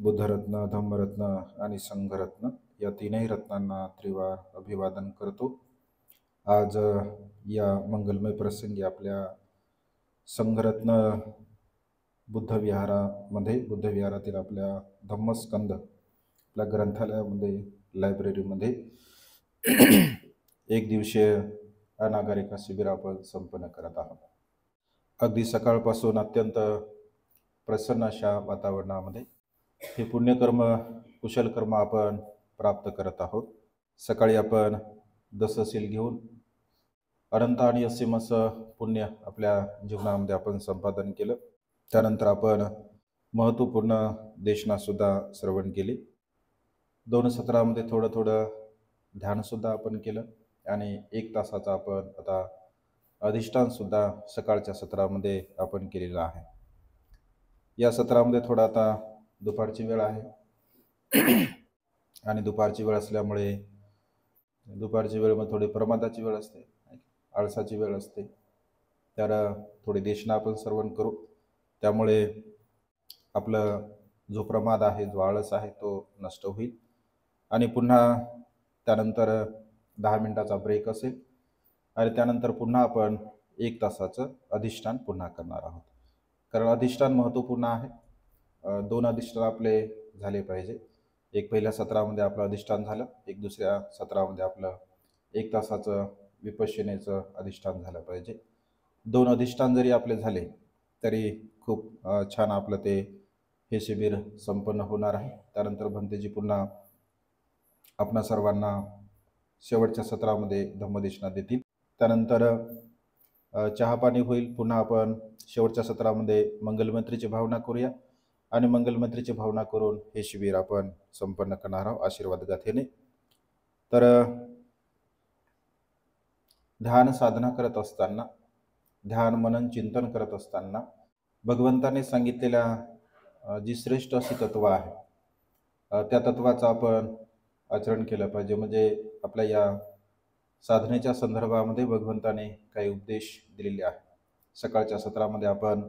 बुद्धरत्न, धम्मरत्न आणि संघरत्न या तीनही रत्नांना त्रिवार अभिवादन करतो। आज या मंगलमय प्रसंगी आपल्या संघरत्न बुद्धविहारातील आपल्या धम्मस्कंद आपल्या ग्रंथालयामध्ये लायब्ररीमध्ये एक दिवसीय अनागरिका शिबिर आपण संपन्न करत आहोत। अगदी सकाळपासून अत्यंत प्रसन्न अशा वातावरणामध्ये हे पुण्यकर्म कुशलकर्म आपण प्राप्त करत आहोत। सकाळी आपण दशशील घेऊन अनंत आणि असीम असं पुण्य आपल्या जीवनामध्ये आपण संपादन केलं। त्यानंतर आपण महत्त्वपूर्ण देशनासुद्धा श्रवण केली। 2 सत्रामध्ये थोडं ध्यानसुद्धा आपण केलं आणि 1 तासाचा आपण आता अधिष्ठानसुद्धा सकाळच्या सत्रामध्ये आपण केलेलं आहे। या सत्रामध्ये थोडा आता दुपारची वेळ आहे आणि दुपारची वेळ असल्यामुळे दुपारची वेळमध्ये थोडी प्रमादाची वेळ असते, आळसाची वेळ असते, तर थोडी देशना आपण श्रवण करू। त्यामुळे आपलं जो प्रमाद आहे, जो आळस आहे तो नष्ट होईल आणि पुन्हा त्यानंतर 10 मिनिटाचा ब्रेक असेल आणि त्यानंतर पुन्हा आपण 1 तासाचं अधिष्ठान पुन्हा करणार आहोत। कारण अधिष्ठान महत्त्वपूर्ण आहे। 2 अधिष्ठान आपले झाले पाहिजे। एक पहिल्या सत्रामध्ये आपलं अधिष्ठान झालं, एक दुसऱ्या सत्रामध्ये आपलं 1 तासाचं विपश्यनेचं अधिष्ठान झालं पाहिजे। 2 अधिष्ठान जरी आपले झाले तरी खूप छान आपलं हे शिबिर संपन्न होणार आहे। त्यानंतर भंतेजी पुन्हा आपणा सर्वांना शेवटच्या सत्रामध्ये धम्मदेशना देतील। त्यानंतर चहापाणी होईल। पुन्हा आपण शेवटच्या सत्रामध्ये मंगलमंत्रीची भावना करूया आणि मंगलमंत्रीची भावना करून हे शिबिर आपण संपन्न करणार आहोत आशीर्वाद गाथेने। तर ध्यान साधना करत असताना, ध्यान मनन चिंतन करत असताना भगवंताने सांगितलेल्या जी श्रेष्ठ अशी तत्व आहे, त्या तत्वाचं आपण आचरण केलं पाहिजे। म्हणजे आपल्या या साधनेच्या संदर्भामध्ये भगवंताने काही उपदेश दिलेले आहे। सकाळच्या सत्रामध्ये आपण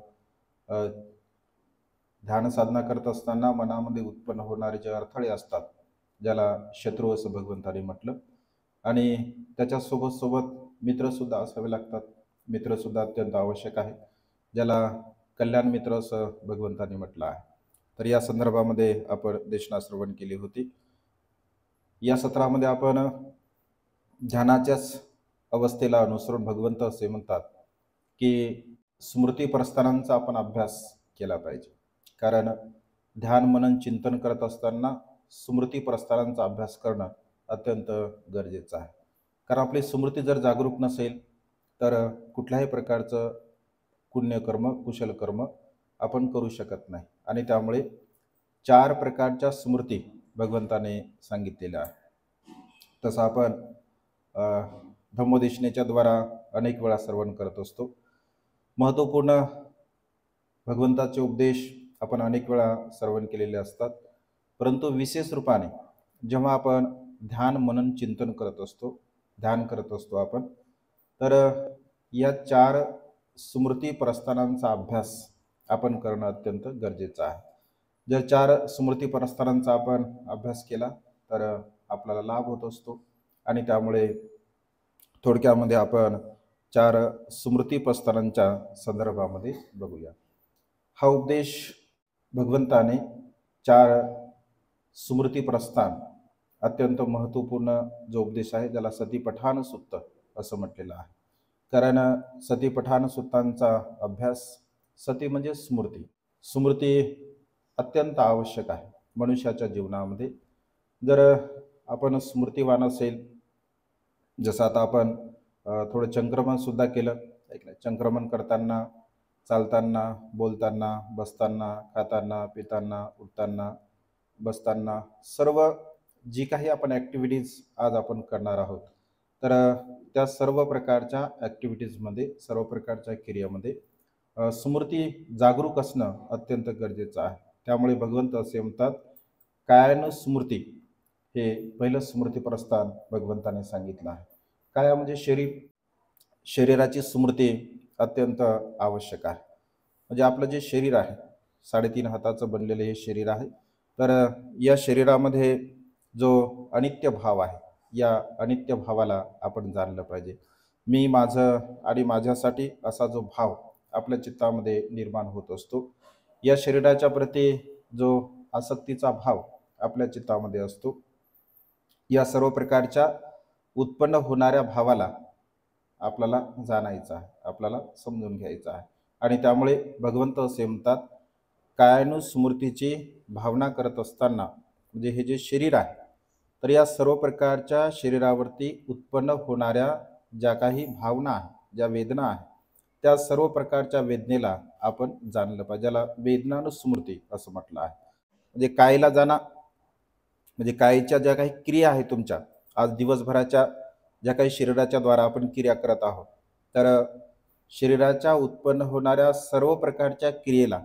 ध्यान साधना करत असताना मनामध्ये उत्पन्न होणारे जे अडथळे असतात, ज्याला शत्रू असं भगवंताने म्हटलं, आणि त्याच्यासोबत मित्रसुद्धा असावे लागतात। मित्रसुद्धा अत्यंत आवश्यक आहे, ज्याला कल्याण मित्र असं भगवंताने म्हटलं आहे। तर या संदर्भामध्ये आपण देशना श्रवण केली होती। या सत्रामध्ये आपण ध्यानाच्याच अवस्थेला अनुसरून भगवंत असे म्हणतात की स्मृती प्रस्थानांचा आपण अभ्यास केला पाहिजे। कारण ध्यान मनन चिंतन करत असताना स्मृती प्रस्थानांचा अभ्यास करणं अत्यंत गरजेचं आहे। कारण आपली स्मृती जर जागरूक नसेल तर कुठल्याही प्रकारचं पुण्यकर्म कुशलकर्म आपण करू शकत नाही। आणि त्यामुळे 4 प्रकारच्या स्मृती भगवंताने सांगितलेल्या आहे। तसं आपण धम्मदेशनेच्या द्वारा अनेक वेळा श्रवण करत असतो। महत्त्वपूर्ण भगवंताचे उपदेश आपण अनेक वेळा श्रवण केलेले असतात, परंतु विशेष रूपाने जेव्हा आपण ध्यान मनन चिंतन करत असतो, ध्यान करत असतो आपण, तर या 4 स्मृती प्रस्थानांचा अभ्यास आपण करणं अत्यंत गरजेचं आहे। जर 4 स्मृती प्रस्थानांचा आपण अभ्यास केला तर आपल्याला लाभ होत असतो। आणि त्यामुळे थोडक्यामध्ये आपण 4 स्मृती प्रस्थानांच्या संदर्भामध्ये बघूया। हा उपदेश भगवंताने 4 स्मृती प्रस्थान अत्यंत महत्त्वपूर्ण जो उपदेश आहे, ज्याला सतीपठाण सुत्त असं म्हटलेलं आहे। कारण सतीपठाण सुत्तांचा अभ्यास, सती म्हणजे स्मृती, स्मृती अत्यंत आवश्यक आहे मनुष्याच्या जीवनामध्ये। जर आपण स्मृतिवान असेल, जसं आता आपण थोडं चंक्रमण सुद्धा केलं, चंक्रमण करताना, चालताना, बोलताना, बसताना, खाताना, पिताना, उठताना, बसताना, सर्व जी काही आपण ॲक्टिव्हिटीज आज आपण करणार आहोत, तर त्या सर्व प्रकारच्या ॲक्टिव्हिटीजमध्ये, सर्व प्रकारच्या क्रियामध्ये स्मृती जागरूक असणं अत्यंत गरजेचं आहे। त्यामुळे भगवंत असे म्हणतात, कायानुस्मृती हे पहिलं स्मृती प्रस्थान भगवंताने सांगितलं आहे। काय म्हणजे शरीराची स्मृती अत्यंत आवश्यक आहे। म्हणजे आपलं जे शरीर आहे, 3.5 हाताचं बनलेलं हे शरीर आहे, तर या शरीरामध्ये जो अनित्य भाव आहे, या अनित्य भावाला आपण जाणलं पाहिजे. मी, माझं आणि माझ्यासाठी असा जो भाव आपल्या चित्तामध्ये निर्माण होत असतो, या शरीराच्या प्रती जो आसक्तीचा भाव आपल्या चित्तामध्ये असतो, या सर्व प्रकारच्या उत्पन्न होणाऱ्या भावाला आपल्याला जाणायचं आहे, आपल्याला समजून घ्यायचं आहे. आणि त्यामुळे भगवंत असे म्हणतात, कायानुस्मृतीची भावना करत असताना म्हणजे हे जे शरीर आहे, तर या सर्व प्रकारच्या शरीरावरती उत्पन्न होणाऱ्या ज्या काही भावना आहे, ज्या वेदना आहे, त्या सर्व प्रकारच्या वेदनेला आपण जाणलं पाहिजे, ज्याला वेदनानुस्मृती असं म्हटलं आहे. म्हणजे कायला जाणा, म्हणजे कायच्या ज्या काही क्रिया आहेत तुमच्या, आज दिवसभराच्या ज्या काही शरीराच्या द्वारा आपण क्रिया करत आहोत, तर शरीराच्या उत्पन्न होणाऱ्या सर्व प्रकारच्या क्रियेला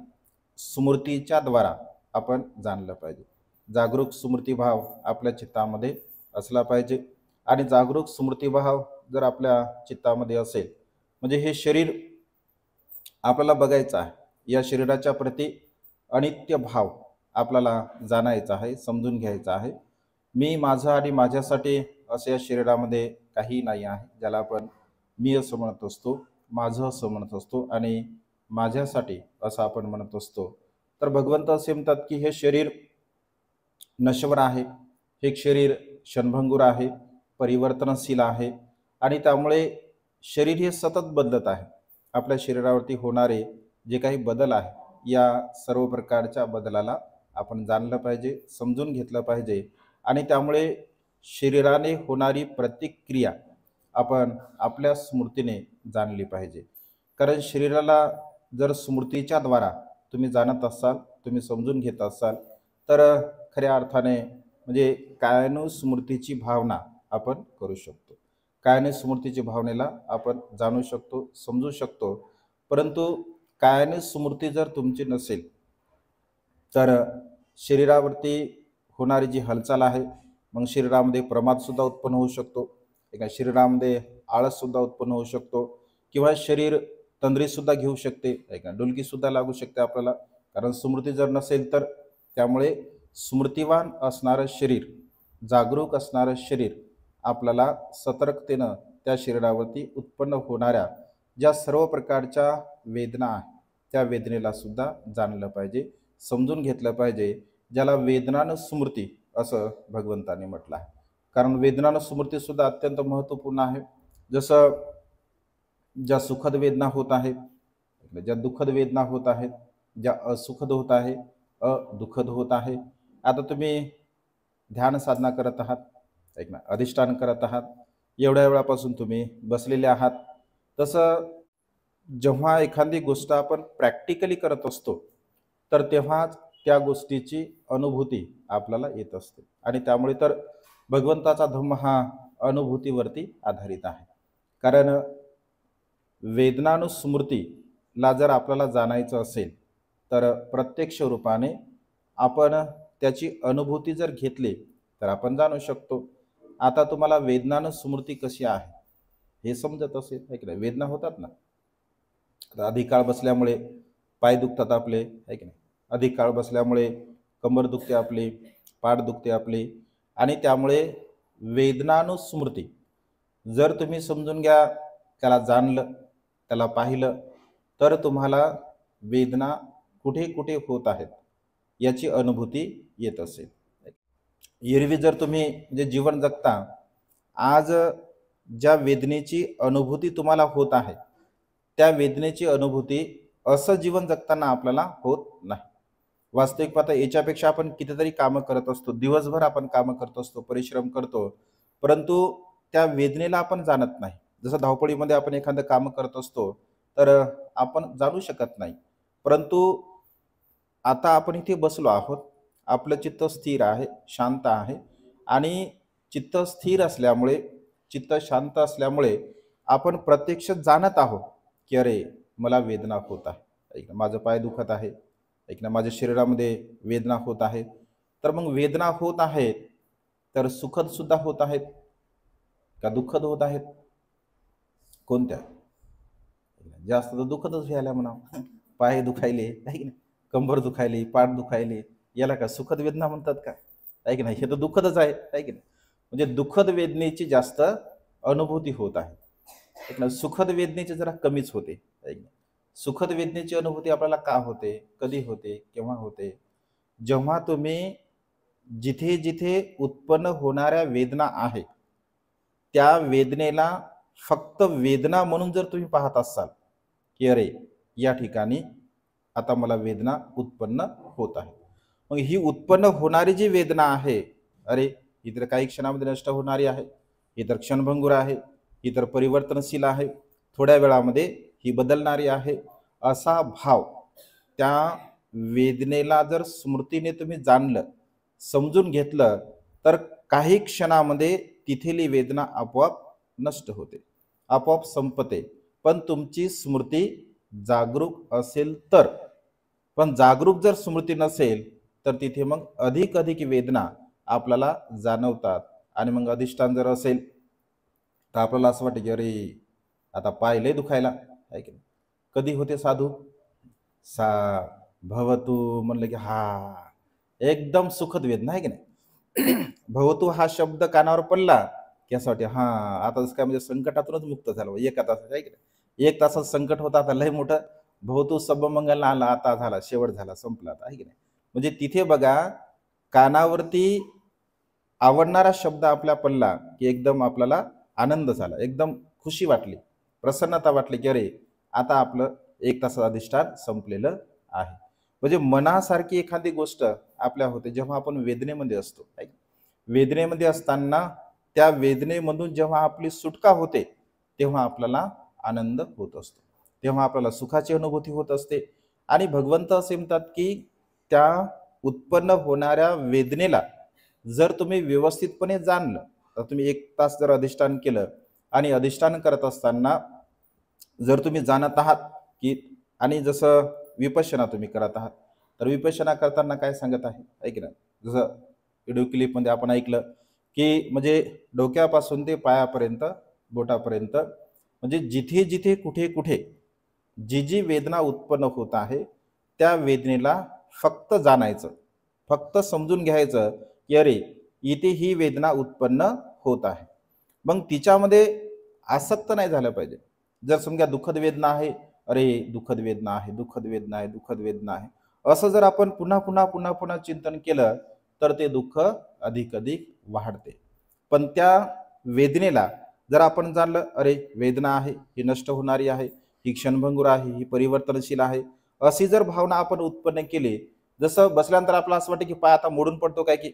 स्मृतीच्या द्वारा आपण जाणलं पाहिजे. जागरूक स्मृतिभाव आपल्या चित्तामध्ये असला पाहिजे. आणि जागरूक स्मृतिभाव जर आपल्या चित्तामध्ये असेल, म्हणजे हे शरीर आपल्याला बघायचं आहे, या शरीराच्या प्रती अनित्य भाव आपल्याला जाणायचा आहे, समजून घ्यायचा आहे. मी, माझं आणि माझ्यासाठी असं या शरीरामध्ये काही नाही आहे, ज्याला आपण मी असं म्हणत असतो, माझं असं म्हणत असतो आणि माझ्यासाठी असं आपण म्हणत असतो. तर भगवंत असे म्हणतात की हे शरीर नश्वर आहे, हे शरीर क्षणभंगूर आहे, परिवर्तनशील आहे आणि त्यामुळे शरीर हे सतत बदलत आहे. आपल्या शरीरावरती होणारे जे काही बदल आहे, या सर्व प्रकारच्या बदलाला आपण जाणलं पाहिजे, समजून घेतलं पाहिजे. आणि त्यामुळे शरीराने होणारी प्रतिक्रिया आपण आपल्या स्मृतीने जाणली पाहिजे. कारण शरीराला जर स्मृतीच्या द्वारा तुम्ही जाणत असाल, तुम्ही समजून घेत असाल, तर खऱ्या अर्थाने म्हणजे कायानुस्मृतीची भावना आपण करू शकतो, कायानुस्मृतीची भावनेला आपण जाणू शकतो, समजू शकतो. परंतु कायानुस्मृती जर तुमची नसेल, तर शरीरावरती होणारी जी हालचाल आहे, मग शरीरामध्ये प्रमादसुद्धा उत्पन्न होऊ शकतो, एका शरीरामध्ये आळससुद्धा उत्पन्न होऊ शकतो, किंवा शरीर तंद्रीसुद्धा घेऊ शकते, एका डुलकीसुद्धा लागू शकते आपल्याला, कारण स्मृती जर नसेल तर. त्यामुळे स्मृतिवान असणारं शरीर, जागरूक असणारं शरीर आपल्याला सतर्कतेनं त्या शरीरावरती उत्पन्न होणाऱ्या ज्या सर्व प्रकारच्या वेदना आहेत, त्या वेदनेला सुद्धा जाणलं पाहिजे, समजून घेतलं पाहिजे, ज्याला वेदनानुस्मृती असं भगवंताने म्हटलं आहे. कारण वेदनानुस्मृती सुद्धा अत्यंत महत्त्वपूर्ण आहे. जसं ज्या सुखद वेदना होत आहेत, ज्या दुःखद वेदना होत आहेत, ज्या असुखद होत आहे, दुःखद होत आहे. आता तुम्ही ध्यान साधना करत आहात, ऐक ना, अधिष्ठान करत आहात, एवढ्या वेळापासून तुम्ही बसलेले आहात. तसं जेव्हा एखादी गोष्ट आपण प्रॅक्टिकली करत असतो, तर तेव्हाच त्या गोष्टीची अनुभूती आपल्याला येत असते. आणि त्यामुळे तर भगवंताचा धम्म हा अनुभूतीवरती आधारित आहे. कारण वेदनानुस्मृतीला जर आपल्याला जाणायचं असेल, तर प्रत्यक्ष रूपाने आपण त्याची अनुभूती जर घेतली, तर आपण जाणू शकतो. आता तुम्हाला वेदनानुस्मृती कशी आहे हे समजत असेल, आहे की नाही? वेदना होतात ना, आता अधिक काळ बसल्यामुळे पाय दुखतात आपले, आहे की नाही? अधिक काळ बसल्यामुळे कंबर दुखते आपली, पाठ दुखते आपली. आणि त्यामुळे वेदनानुस्मृती जर तुम्ही समजून घ्या, त्याला जाणलं, त्याला पाहिलं, तर तुम्हाला वेदना कुठे कुठे होत आहेत याची अनुभूती येत असेल. एरवी जर तुम्ही जे जीवन जगता, आज ज्या वेदनेची अनुभूती तुम्हाला होत आहे, त्या वेदनेची अनुभूती असं जीवन जगताना आपल्याला होत नाही. वास्तविक पाहता याच्यापेक्षा आपण कितीतरी कामं करत असतो, दिवसभर आपण कामं करत असतो, परिश्रम करतो, परंतु त्या वेदनेला आपण जाणत नाही. जसं धावपळीमध्ये आपण एखादं काम करत असतो, तर आपण जाणू शकत नाही. परंतु आता आपण इथे बसलो आहोत, आपलं चित्त स्थिर आहे, शांत आहे. आणि चित्त स्थिर असल्यामुळे, चित्त शांत असल्यामुळे आपण प्रत्यक्ष जाणत आहोत की अरे, मला वेदना होत आहे, ऐक ना, माझं पाय दुखत आहे, ऐक ना, माझ्या शरीरामध्ये वेदना होत आहेत. तर मग वेदना होत आहेत, तर सुखद सुद्धा होत आहेत का दुःखद होत आहेत? कोणत्या? जास्त तर दुःखदच व्हायला म्हणा. पाय दुखायले, आहे की नाही, कंबर दुखायली, पाठ दुखायली, याला का सुखद वेदना म्हणतात का? आहे की नाही? हे तर दुःखदच आहे की नाही? म्हणजे दुःखद वेदनेची जास्त अनुभूती होत आहे. सुखद वेदनेची जरा कमीच होते, आहे की नाही? सुखद वेदनेची अनुभूती आपल्याला का होते, कधी होते, केव्हा होते? जेव्हा तुम्ही जिथे जिथे उत्पन्न होणाऱ्या वेदना आहे त्या वेदनेला फक्त वेदना म्हणून जर तुम्ही पाहत असाल की अरे या ठिकाणी आता मला वेदना उत्पन्न होत आहे, मग ही उत्पन्न होणारी जी वेदना आहे, अरे ही तर काही क्षणामध्ये नष्ट होणारी आहे, ही तर क्षणभंगुर आहे, ही तर परिवर्तनशील आहे, थोड्या वेळामध्ये ही बदलणारी आहे, असा भाव त्या वेदनेला जर स्मृतीने तुम्ही जाणलं, समजून घेतलं, तर काही क्षणामध्ये तिथली वेदना आपोआप नष्ट होते, आपोआप संपते. पण तुमची स्मृती जागरूक असेल तर. पण जागरूक जर स्मृती नसेल तर तिथे मग अधिक अधिक वेदना आपल्याला जाणवतात. आणि मग अधिष्ठान जर असेल तर आपल्याला असं वाटतं की अरे आता पाय लय दुखायला, आहे की नाही? कधी होते साधू? सा भवतु म्हणलं की हा एकदम सुखद वेदना, आहे की नाही? भवतु हा शब्द कानावर पडला की असं वाटते हा आता काय म्हणजे संकटातूनच मुक्त झालो एका तासात, आहे की नाही? एक तासात संकट होता, आता लय मोठं भवतु सबमंगल आला, आता झाला, शेवट झाला, संपला, आहे की नाही? म्हणजे तिथे बघा, कानावरती आवडणारा शब्द आपल्या पडला की एकदम आपल्याला आनंद झाला, एकदम खुशी वाटली, प्रसन्नता वाटली की अरे आता आपलं एक तासाचं अधिष्ठान संपलेलं आहे. म्हणजे मनासारखी एखादी गोष्ट आपल्या होते जेव्हा आपण वेदनेमध्ये असतो. वेदनेमध्ये असताना त्या वेदनेमधून जेव्हा आपली सुटका होते तेव्हा आपल्याला आनंद होत असतो, तेव्हा आपल्याला सुखाची अनुभूती होत असते. आणि भगवंत असे म्हणतात की त्या उत्पन्न होणाऱ्या वेदनेला जर तुम्ही व्यवस्थितपणे जाणलं, तर तुम्ही एक तास जर अधिष्ठान केलं आणि अधिष्ठान करत असताना जर तुम्ही जाणत आहात की, आणि जसं विपश्यना तुम्ही करत आहात, तर विपश्यना करताना काय सांगत आहे की नाही? जसं व्हिडिओ क्लिपमध्ये आपण ऐकलं की म्हणजे डोक्यापासून ते पायापर्यंत, बोटापर्यंत, म्हणजे जिथे जिथे कुठे कुठे जी जी वेदना उत्पन्न होत आहे त्या वेदनेला फक्त जाणायचं, फक्त समजून घ्यायचं की अरे इथे ही वेदना उत्पन्न होत आहे. मग तिच्यामध्ये आसक्त नाही झालं पाहिजे. जर समजा दुःखद वेदना आहे, अरे दुःखद वेदना आहे, दुःखद वेदना आहे, दुःखद वेदना आहे, असं जर आपण पुन्हा पुन्हा पुन्हा पुन्हा चिंतन केलं तर ते दुःख अधिक अधिक वाढते. पण त्या वेदनेला जर आपण जाणलं, अरे वेदना आहे, ही नष्ट होणारी आहे, ही क्षणभंगुर आहे, ही परिवर्तनशील आहे, अशी जर भावना आपण उत्पन्न केली, जसं बसल्यानंतर आपलं असं वाटतं की पाय आता मोडून पडतो काय, की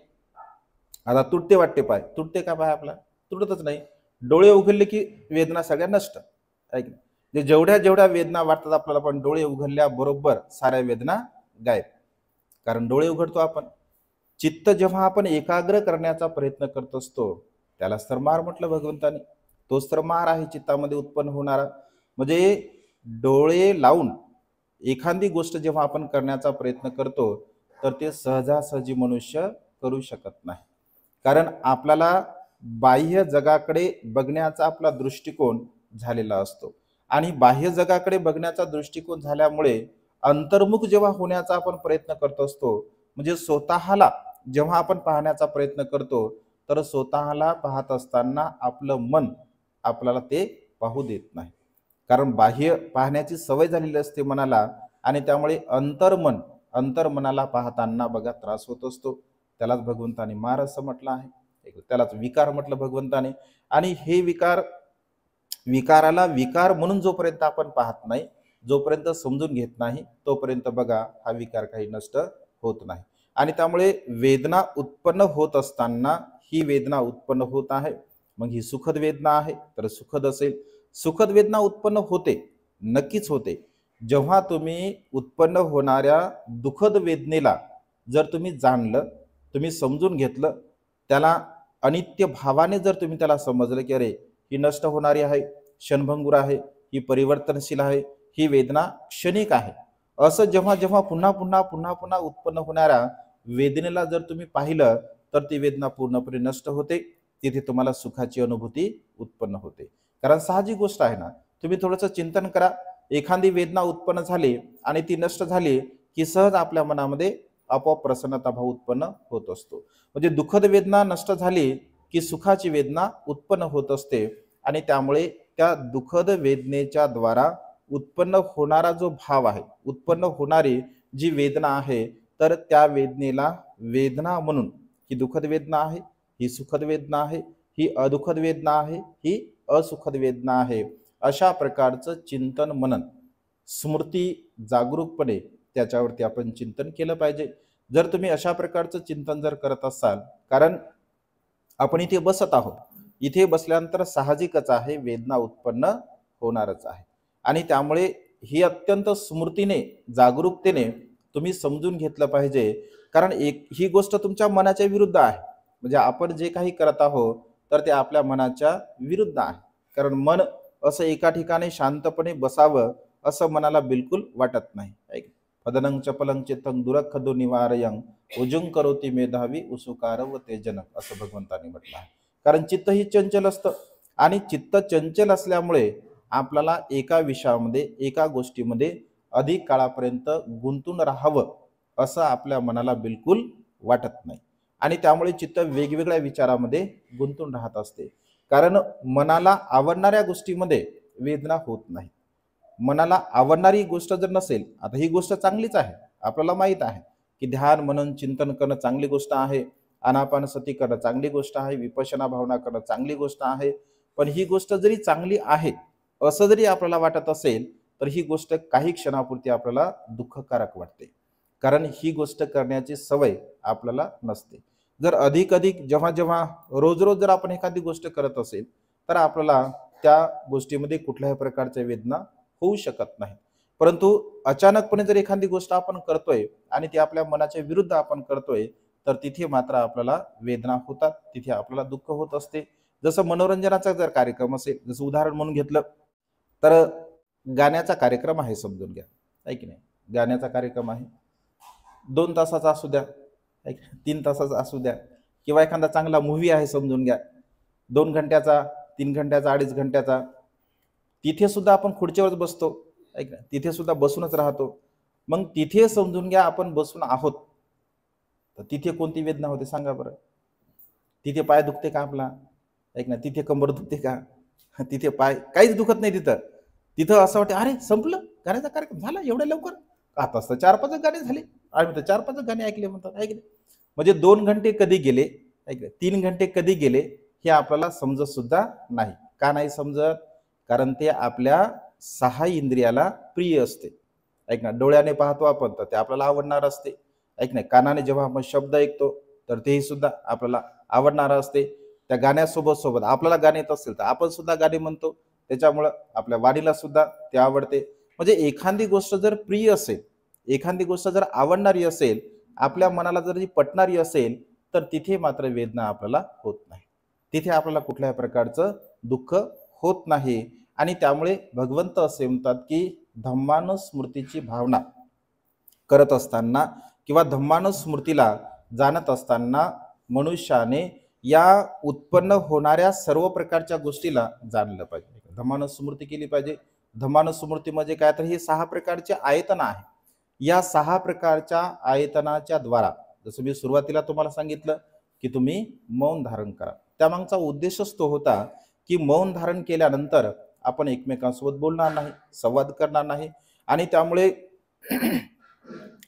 आता तुटते वाटते पाय, तुटते का पाय आपला? तुटतच नाही. डोळे उघडले की वेदना सगळ्या नष्ट, आहे की नाही? म्हणजे जेवढ्या जेवढ्या वेदना वाटतात आपल्याला, पण डोळे उघडल्याबरोबर साऱ्या वेदना गायब. कारण डोळे उघडतो आपण. चित्त जेव्हा आपण एकाग्र करण्याचा प्रयत्न करत असतो, त्यालाच तर मार म्हटलं भगवंताने. तोच तर मार आहे चित्तामध्ये उत्पन्न होणारा. म्हणजे डोळे लावून एखादी गोष्ट जेव्हा आपण करण्याचा प्रयत्न करतो तर ते सहजासहजी मनुष्य करू शकत नाही. कारण आपल्याला बाह्य जगाकडे बघण्याचा आपला दृष्टिकोन झालेला असतो. आणि बाह्य जगाकडे बघण्याचा दृष्टिकोन झाल्यामुळे अंतर्मुख जेव्हा होण्याचा आपण प्रयत्न करत असतो, म्हणजे स्वतःला जेव्हा आपण पाहण्याचा प्रयत्न करतो, तर स्वतःला पाहत असताना आपलं मन आपल्याला ते पाहू देत नाही. कारण बाह्य पाहण्याची सवय झालेली असते मनाला, आणि त्यामुळे अंतर्मनाला पाहताना बघा त्रास होत असतो. त्यालाच भगवंताने मार असं म्हटलं आहे, त्यालाच विकार म्हटलं भगवंताने. आणि हे विकाराला विकार म्हणून जोपर्यंत आपण पाहत नाही, जोपर्यंत समजून घेत नाही, तोपर्यंत बघा हा विकार काही नष्ट होत नाही. आणि त्यामुळे वेदना उत्पन्न होत असताना ही वेदना उत्पन्न होत आहे, मग ही सुखद वेदना आहे तर सुखद असेल. सुखद वेदना उत्पन्न होते, नक्कीच होते, जेव्हा तुम्ही उत्पन्न होणाऱ्या दुःखद वेदनेला जर तुम्ही जाणलं, तुम्ही समजून घेतलं, त्याला अनित्य भावाने जर तुम्ही त्याला समजलं की अरे ही नष्ट होणारी आहे, क्षणभंगुर आहे, ही परिवर्तनशील आहे, ही वेदना क्षणिक आहे, असं जेव्हा जेव्हा पुन्हा पुन्हा पुन्हा पुन्हा उत्पन्न होणाऱ्या वेदनेला जर तुम्ही पाहिलं, तर ती वेदना पूर्णपणे नष्ट होते. तिथे तुम्हाला सुखाची अनुभूती उत्पन्न होते. कारण साहजिक गोष्ट आहे ना, तुम्ही थोडंसं चिंतन करा, एखादी वेदना उत्पन्न झाली आणि ती नष्ट झाली की सहज आपल्या मनामध्ये आपोआप प्रसन्नता भाव उत्पन्न होत असतो. म्हणजे दुःखद वेदना नष्ट झाली की सुखाची वेदना उत्पन्न होत असते आणि त्यामुळे त्या दुःखद वेदनेच्या द्वारा उत्पन्न होणारा जो भाव आहे, उत्पन्न होणारी जी वेदना आहे, तर त्या वेदनेला वेदना म्हणून, ही दुःखद वेदना आहे, ही सुखद वेदना आहे, ही अदुःखद वेदना आहे, ही असुखद वेदना आहे, अशा प्रकारचं चिंतन मनन स्मृती जागरूकपणे त्याच्यावरती आपण चिंतन केलं पाहिजे. जर तुम्ही अशा प्रकारचं चिंतन जर करत असाल, कारण आपण इथे बसत आहोत, इथे बसल्यानंतर साहजिकच आहे वेदना उत्पन्न होणारच आहे आणि त्यामुळे ही अत्यंत स्मृतीने जागरूकतेने तुम्ही समजून घेतलं पाहिजे. कारण ही गोष्ट तुमच्या मनाच्या विरुद्ध आहे. म्हणजे आपण जे काही करत आहोत तर ते आपल्या मनाच्या विरुद्ध आहे. कारण मन असं एका ठिकाणी शांतपणे बसावं असं मनाला बिलकुल वाटत नाही. पदनं चपलं चित्तं दुरखदो निवारयं उजुंग करोती मेधावी उसुकार व तेजनक, असं भगवंतांनी म्हटलं आहे. कारण चित्त ही चंचल असतं आणि चित्त चंचल असल्यामुळे आपल्याला एका विषयामध्ये, एका गोष्टीमध्ये अधिक काळापर्यंत गुंतून राहावं असं आपल्या मनाला बिलकुल वाटत नाही आणि त्यामुळे चित्त वेगवेगळ्या विचारामध्ये गुंतून राहत असते. कारण मनाला आवडणाऱ्या गोष्टीमध्ये वेदना होत नाही. मनाला आवडणारी गोष्ट जर नसेल, आता ही गोष्ट चांगलीच आहे, आपल्याला माहित आहे की ध्यान मनन चिंतन करणं चांगली गोष्ट आहे, आनापानसती करणं चांगली गोष्ट आहे, विपश्यना भावना करणं चांगली गोष्ट आहे, पण ही गोष्ट जरी चांगली आहे असं जरी आपल्याला वाटत असेल तर ही गोष्ट काही क्षणापुरती आपल्याला दुःखकारक वाटते. कारण ही गोष्ट करण्याची सवय आपल्याला नसते. जर अधिक जेव्हा जेव्हा रोज रोज जर आपण एखादी गोष्ट करत असेल तर आपल्याला त्या गोष्टीमध्ये कुठल्याही प्रकारच्या वेदना होऊ शकत नाही. परंतु अचानकपणे जर एखादी गोष्ट आपण करतोय आणि ती आपल्या मनाच्या विरुद्ध आपण करतोय तर तिथे मात्र आपल्याला वेदना होतात, तिथे आपल्याला दुःख होत असते. जसं मनोरंजनाचा जर कार्यक्रम असेल, जसं उदाहरण म्हणून घेतलं तर गाण्याचा कार्यक्रम आहे, समजून घ्या, आहे की नाही. गाण्याचा कार्यक्रम आहे, 2 तासाचा असू द्या, 3 तासाचा असू द्या, किंवा एखादा चांगला मूव्ही आहे, समजून घ्या 2 घंट्याचा, 3 घंट्याचा, 2.5 घंट्याचा, तिथे सुद्धा आपण खुर्चीवरच बसतो, ऐक ना, तिथे सुद्धा बसूनच राहतो. मग तिथे समजून घ्या आपण बसून आहोत, तर तिथे कोणती वेदना होते सांगा बरं. तिथे पाय दुखते का आपला, ऐक ना, तिथे कंबर दुखते का, तिथे पाय काहीच दुखत नाही. तिथं असं वाटतं अरे संपलं, गाण्याचा कार्यक्रम झाला एवढ्या लवकर, आता असतं 4-5 गाणे झाले, आम्ही तर 4-5 गाणे ऐकले म्हणतात, ऐकले. म्हणजे 2 घंटे कधी गेले, ऐकले, 3 घंटे कधी गेले हे आपल्याला समजत सुद्धा नाही. का नाही समजत? कारण ते आपल्या 6 इंद्रियाला प्रिय असते. ऐक ना, डोळ्याने पाहतो आपण तर ते आपल्याला आवडणार असते, ऐक नाही. कानाने जेव्हा आपण शब्द ऐकतो तर तेही सुद्धा आपल्याला आवडणार असते. त्या गाण्यासोबत सोबत आपल्याला गाणे येत असेल तर आपण सुद्धा गाणे म्हणतो, त्याच्यामुळं आपल्या वाणीला सुद्धा ते आवडते. म्हणजे एखादी गोष्ट जर प्रिय असेल, एखादी गोष्ट जर आवडणारी असेल, आपल्या मनाला जर जी पटणारी असेल तर तिथे मात्र वेदना आपल्याला होत नाही, तिथे आपल्याला कुठल्याही प्रकारचं दुःख होत नाही. आणि त्यामुळे भगवंत असे म्हणतात की धम्मानुस्मृतीची भावना करत असताना किंवा धम्मानुस्मृतीला जाणत असताना मनुष्याने या उत्पन्न होणाऱ्या सर्व प्रकारच्या गोष्टीला जाणलं पाहिजे, धम्मानुस्मृती केली पाहिजे. धम्मानुस्मृती म्हणजे काय, तर ही 6 प्रकारचे आयतन आहे. या 6 प्रकारच्या आयतनाच्या द्वारा, जसं मी सुरुवातीला तुम्हाला सांगितलं की तुम्ही मौन धारण करा, त्यामागचा उद्देशच तो होता की मौन धारण केल्यानंतर आपण एकमेकांसोबत बोलणार नाही, संवाद करणार नाही आणि त्यामुळे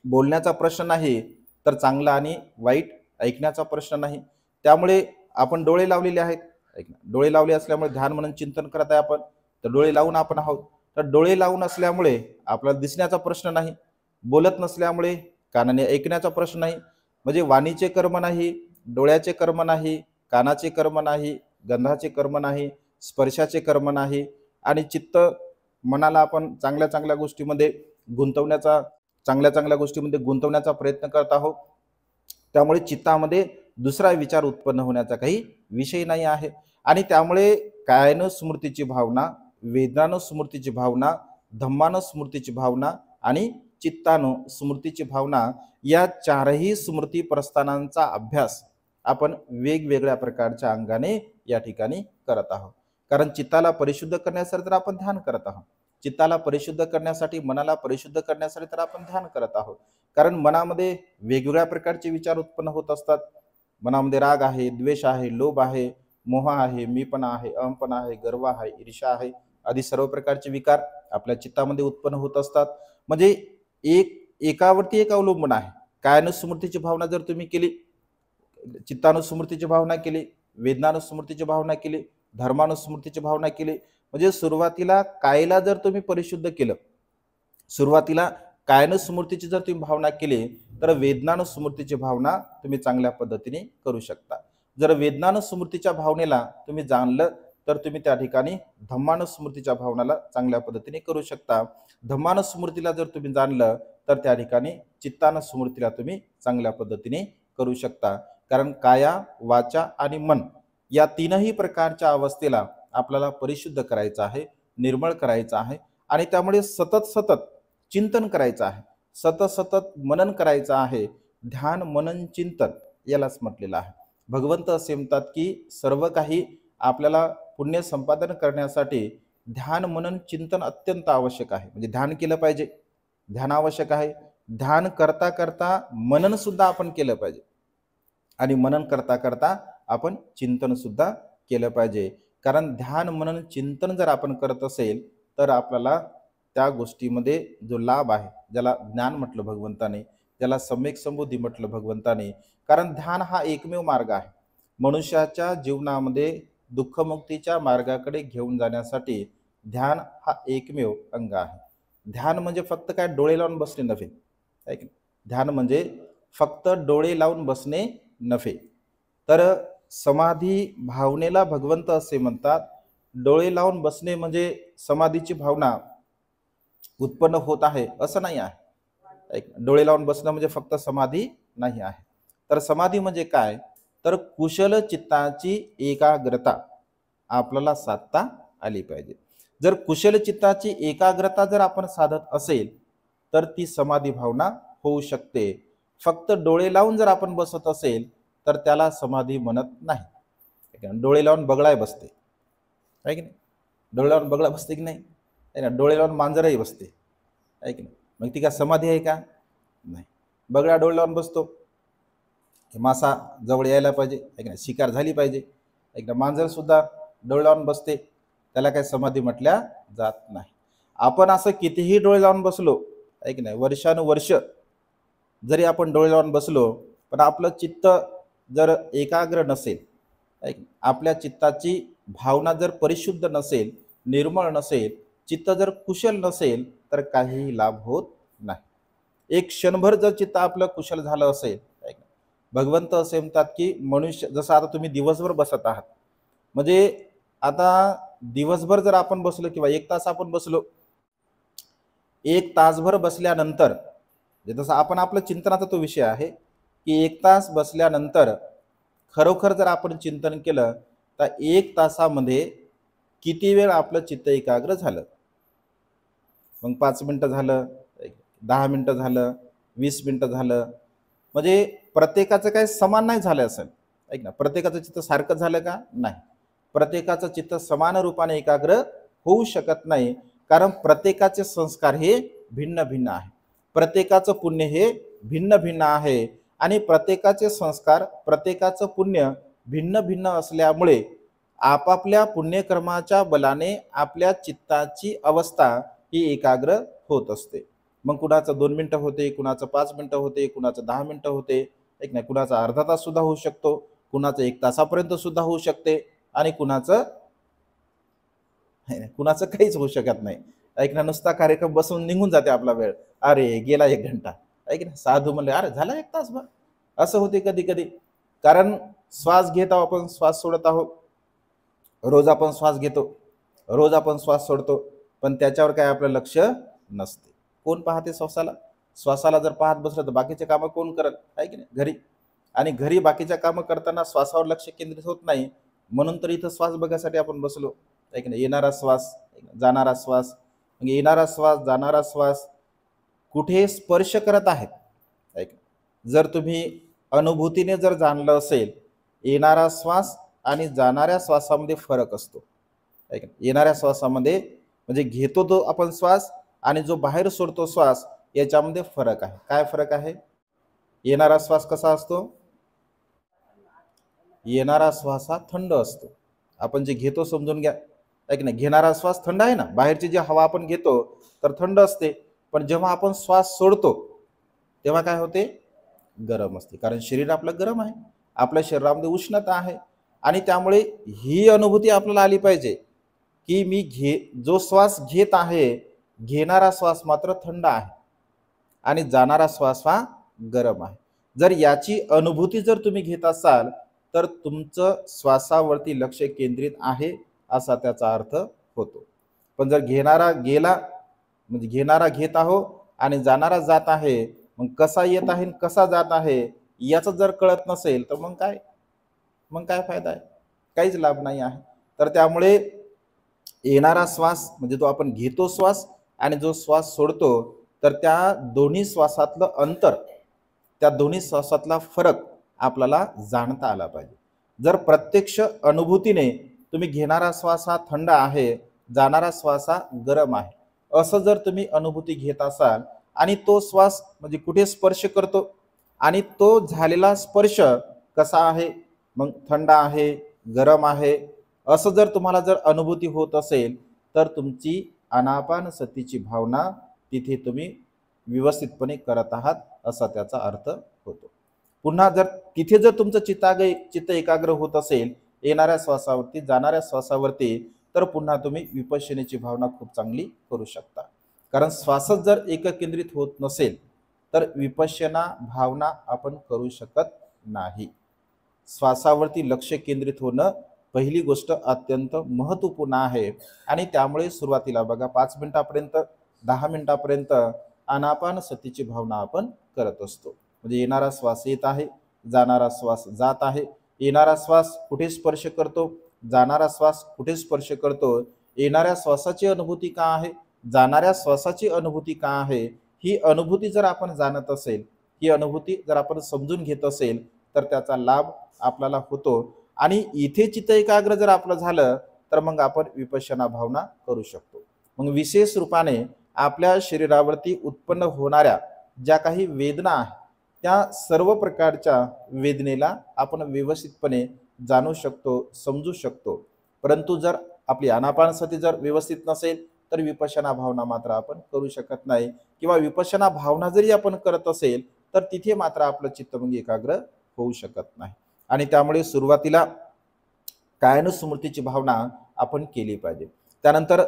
बोलण्याचा प्रश्न नाही तर चांगला आणि वाईट ऐकण्याचा प्रश्न नाही. त्यामुळे आपण डोळे लावलेले आहेत, डोळे लावले असल्यामुळे ध्यान म्हणून चिंतन करत आहे आपण, तर डोळे लावून आपण आहोत, तर डोळे लावून असल्यामुळे आपल्याला दिसण्याचा प्रश्न नाही, बोलत नसल्यामुळे कानाने ऐकण्याचा प्रश्न नाही. म्हणजे वाणीचे कर्म नाही, डोळ्याचे कर्म नाही, कानाचे कर्म नाही, गंधाचे कर्म नाही, स्पर्शाचे कर्म नाही आणि चित्त मनाला आपण चांगल्या चांगल्या गोष्टीमध्ये गुंतवण्याचा, चांगल्या चांगल्या गोष्टीमध्ये गुंतवण्याचा प्रयत्न करत आहोत. त्यामुळे चित्तामध्ये दुसरा विचार उत्पन्न होण्याचा काही विषय नाही आहे. आणि त्यामुळे कायानुस्मृतीची भावना, वेदनानुस्मृतीची भावना, धम्मानुस्मृतीची भावना आणि चित्तानुस्मृतीची भावना, या 4ही स्मृती प्रस्थानांचा अभ्यास आपण वेगवेगळ्या प्रकारच्या अंगाने या ठिकाणी करत आहोत. कारण चित्ताला परिशुद्ध करण्यासाठी तर आपण ध्यान करत आहोत, चित्ताला परिशुद्ध करण्यासाठी, मनाला परिशुद्ध करण्यासाठी तर आपण ध्यान करत आहोत. कारण मनामध्ये वेगवेगळ्या प्रकारचे विचार उत्पन्न होत असतात. मनामध्ये राग आहे, द्वेष आहे, लोभ आहे, मोह आहे, मीपणा आहे, अहमपणा आहे, गर्व आहे, ईर्ष्या आहे, आदी सर्व प्रकारचे विकार आपल्या चित्तामध्ये उत्पन्न होत असतात. म्हणजे एकावरती एक अवलंबून आहे. कायानुस्मृतीची भावना जर तुम्ही केली, चित्तानुस्मृतीची भावना केली, वेदनानुस्मृतीची भावना केली, धर्मानुस्मृतीची भावना केली, म्हणजे सुरुवातीला कायला जर तुम्ही परिशुद्ध केलं, सुरुवातीला कायानुस्मृतीची जर तुम्ही भावना केली, तर वेदनानुस्मृतीची भावना तुम्ही चांगल्या पद्धतीने करू शकता. जर वेदनानुस्मृतीच्या भावनेला तुम्ही जाणलं, तर तुम्ही त्या ठिकाणी धम्मानुस्मृतीच्या भावनाला चांगल्या पद्धतीने करू शकता. धम्मानुस्मृतीला जर तुम्ही जाणलं, तर त्या ठिकाणी चित्तानुस्मृतीला तुम्ही चांगल्या पद्धतीने करू शकता. कारण काया, वाचा आणि मन या तीनही प्रकारच्या अवस्थेला आपल्याला परिशुद्ध करायचं आहे, निर्मळ करायचं आहे आणि त्यामुळे सतत सतत चिंतन करायचं आहे, सतत सतत मनन करायचं आहे. ध्यान, मनन, चिंतन यालाच म्हटलेलं आहे. भगवंत असे म्हणतात की सर्व काही आपल्याला पुण्य संपादन करण्यासाठी ध्यान, मनन, चिंतन अत्यंत आवश्यक आहे. म्हणजे ध्यान केलं पाहिजे, ध्यान आवश्यक आहे. ध्यान करता करता मनन सुद्धा आपण केलं पाहिजे आणि मनन करता करता आपण चिंतन सुद्धा केलं पाहिजे. कारण ध्यान, मनन, चिंतन जर आपण करत असेल, तर आपल्याला त्या गोष्टीमध्ये जो लाभ आहे, ज्याला ज्ञान म्हटलं भगवंताने, ज्याला सम्यक संबुद्धी म्हटलं भगवंताने. कारण ध्यान हा एकमेव मार्ग आहे मनुष्याच्या जीवनामध्ये दुःखमुक्तीच्या मार्गाकडे घेऊन जाण्यासाठी. ध्यान हा एकमेव अंग आहे. ध्यान म्हणजे फक्त काय डोळे लावून बसणे नव्हे, ऐक. ध्यान म्हणजे फक्त डोळे लावून बसणे नव्हे, तर समाधी भावनेला भगवंत असे म्हणतात. डोळे लावून बसणे म्हणजे समाधीची भावना उत्पन्न होत आहे असं नाही आहे. डोळे लावून बसणं म्हणजे फक्त समाधी नाही आहे. तर समाधी म्हणजे काय, तर कुशल चित्ताची एकाग्रता आपल्याला साधता आली पाहिजे. जर कुशल चित्ताची एकाग्रता जर आपण साधत असेल, तर ती समाधी भावना होऊ शकते. फक्त डोळे लावून जर आपण बसत असेल, तर त्याला समाधी म्हणत नाही. डोळे लावून बगळाय बसते, आहे की नाही? डोळे लावून बगळा बसते की नाही? ना, डोळे लावून मांजरही बसते, आहे की नाही? मग ती का समाधी आहे का? नाही. बगळा डोळे लावून बसतो, मासा जवळ यायला पाहिजे, आहे की नाही? शिकार झाली पाहिजे. एकदा मांजर सुद्धा डोळे लावून बसते, त्याला काय समाधी म्हटल्या जात नाही. आपण असं कितीही डोळे लावून बसलो, आहे की नाही, वर्षानुवर्ष जरी आपण डोळे लावून बसलो, पण आपलं चित्त जर एकाग्र नसेल, आपल्या चित्ताची भावना जर परिशुद्ध नसेल, निर्मळ नसेल, चित्त जर कुशल नसेल, तर काहीही लाभ होत नाही. एक क्षणभर जर चित्त आपलं कुशल झालं असेल, भगवंत असे म्हणतात की मनुष्य, जसं आता तुम्ही दिवसभर बसत आहात, म्हणजे आता दिवसभर जर आपण बसलो किंवा 1 तास आपण बसलो, 1 तासभर बसल्यानंतर, जसं आपण आपलं चिंतनाचा तो विषय आहे की 1 तास बसल्यानंतर खरोखर जर आपण चिंतन केलं, तर 1 तासामध्ये किती वेळ आपलं चित्त एकाग्र झालं. मग 5 मिनिटं झालं, 10 मिनिटं झालं, 20 मिनिटं झालं, म्हणजे प्रत्येकाचं काही समान नाही झालं असेल, ऐक ना. प्रत्येकाचं चित्त सारखं झालं का? नाही. प्रत्येकाचं चित्त समान रूपाने एकाग्र होऊ शकत नाही. कारण प्रत्येकाचे संस्कार हे भिन्न भिन्न आहे, प्रत्येकाचं पुण्य हे भिन्न भिन्न आहे आणि प्रत्येकाचे संस्कार, प्रत्येकाचं पुण्य भिन्न भिन्न असल्यामुळे आपापल्या पुण्यकर्माच्या बलाने आपल्या चित्ताची अवस्था ही एकाग्र होत असते. मग कुणाचं 2 मिनिटं होते, कुणाचं 5 मिनिटं होते, कुणाचं 10 मिनिटं होते, एक नाही, कुणाचा अर्धा तास सुद्धा होऊ शकतो, कुणाचं 1 तासापर्यंत सुद्धा होऊ शकते आणि कुणाचं काहीच होऊ शकत नाही. ऐक ना, नुसता कार्यक्रम बसून निघून जाते आपला वेळ, अरे गेला 1 घंटा, ऐक ना. साधू म्हणले अरे झाला 1 तासभर, असं होते कधी कधी. कारण श्वास घेत आहोत आपण, श्वास सोडत आहोत, रोज आपण श्वास घेतो, रोज आपण श्वास सोडतो, पण त्याच्यावर काय आपलं लक्ष नसते. कोण पाहते श्वासाला? श्वासाला जर पाहत बसलं तर बाकीचे कामं कोण करत, आहे की नाही, घरी. आणि घरी बाकीच्या कामं करताना श्वासावर लक्ष केंद्रित होत नाही, म्हणून तर इथं श्वास बघायसाठी आपण बसलो, आहे की नाही. येणारा श्वास, जाणारा श्वास, म्हणजे येणारा श्वास, जाणारा श्वास कुठे स्पर्श करत आहेत, ऐक. जर तुम्ही अनुभूतीने जर जाणलं असेल, येणारा श्वास आणि जाणाऱ्या श्वासामध्ये फरक असतो, ऐक. येणाऱ्या श्वासामध्ये म्हणजे घेतो तो आपण श्वास आणि जो बाहेर सोडतो श्वास, याच्यामध्ये फरक आहे. काय फरक आहे? येणारा श्वास कसा असतो? येणारा श्वास हा थंड असतो. आपण जे घेतो समजून घ्या, आहे की नाही. घेणारा श्वास थंड आहे ना, बाहेरची जी हवा आपण घेतो तर थंड असते, पण जेव्हा आपण श्वास सोडतो तेव्हा काय होते? गरम असते. कारण शरीर आपलं गरम आहे, आपल्या शरीरामध्ये उष्णता आहे. आणि त्यामुळे ही अनुभूती आपल्याला आली पाहिजे की मी जो श्वास घेत आहे, घेणारा श्वास मात्र थंड आहे आणि जाणारा श्वास हा गरम आहे. जर याची अनुभूती जर तुम्ही घेत असाल तर तुमचं श्वासावरती लक्ष केंद्रित आहे असा त्याचा अर्थ होतो. पण जर घेणारा गेला, म्हणजे घेणारा घेत आहो आणि जाणारा जात आहे, मग कसा येत आहे कसा जात आहे याचं जर कळत नसेल तर मग काय फायदा आहे? काहीच लाभ नाही आहे. तर त्यामुळे येणारा श्वास म्हणजे तो आपण घेतो श्वास आणि जो श्वास सोडतो, तर त्या दोन्ही श्वासातलं अंतर, त्या दोन्ही श्वासातला फरक आपल्याला जाणता आला पाहिजे. जर प्रत्यक्ष अनुभूतीने तुम्ही घेणारा श्वास हा थंड आहे, जाणारा श्वास हा गरम आहे, असं जर तुम्ही अनुभूती घेत असाल आणि तो श्वास म्हणजे कुठे स्पर्श करतो आणि तो झालेला स्पर्श कसा आहे, मग थंड आहे, गरम आहे, असं जर तुम्हाला जर अनुभूती होत असेल तर तुमची आनापान सतीची भावना तिथे तुम्ही व्यवस्थितपणे करत आहात असा त्याचा अर्थ होतो. पुन्हा जर तिथे जर तुमचं चित्त एकाग्र होत असेल येणाऱ्या श्वासावरती जाणाऱ्या श्वासावरती, तर पुन्हा तुम्ही विपश्यनेची भावना खूप चांगली करू शकता. कारण श्वासच जर एककेंद्रित होत नसेल तर विपश्यना भावना आपण करू शकत नाही. श्वासावरती लक्ष केंद्रित होणं पहिली गोष्ट अत्यंत महत्त्वपूर्ण आहे. आणि त्यामुळे सुरुवातीला बघा 5 मिनिटापर्यंत 10 मिनिटापर्यंत आनापान सतीची भावना आपण करत असतो. म्हणजे येणारा श्वास येत आहे, जाणारा श्वास जात आहे, येणारा श्वास कुठे स्पर्श करतो, जाणारा श्वास कुठे स्पर्श करतो, येणाऱ्या श्वासाची अनुभूती का आहे, जाणाऱ्या श्वासाची अनुभूती का आहे, ही अनुभूती जर आपण जाणत असेल, ही अनुभूती जर आपण समजून घेत असेल तर त्याचा लाभ आपल्याला होतो. आणि इथे चित्त एकाग्र जर आपलं झालं तर मग आपण विपश्यना भावना करू शकतो. मग विशेष रूपाने आपल्या शरीरावरती उत्पन्न होणाऱ्या ज्या काही वेदना आहेत त्या सर्व प्रकारच्या वेदनेला आपण व्यवस्थितपणे जाणू शकतो, समजू शकतो. परंतु जर आपली आनापानसती जर व्यवस्थित नसेल तर विपश्यना भावना मात्र आपण करू शकत नाही, किंवा विपश्यना भावना जरी आपण करत असेल तर तिथे मात्र आपलं चित्त मग एकाग्र होऊ शकत नाही. आणि त्यामुळे सुरुवातीला कायानुस्मृतीची भावना आपण केली पाहिजे. त्यानंतर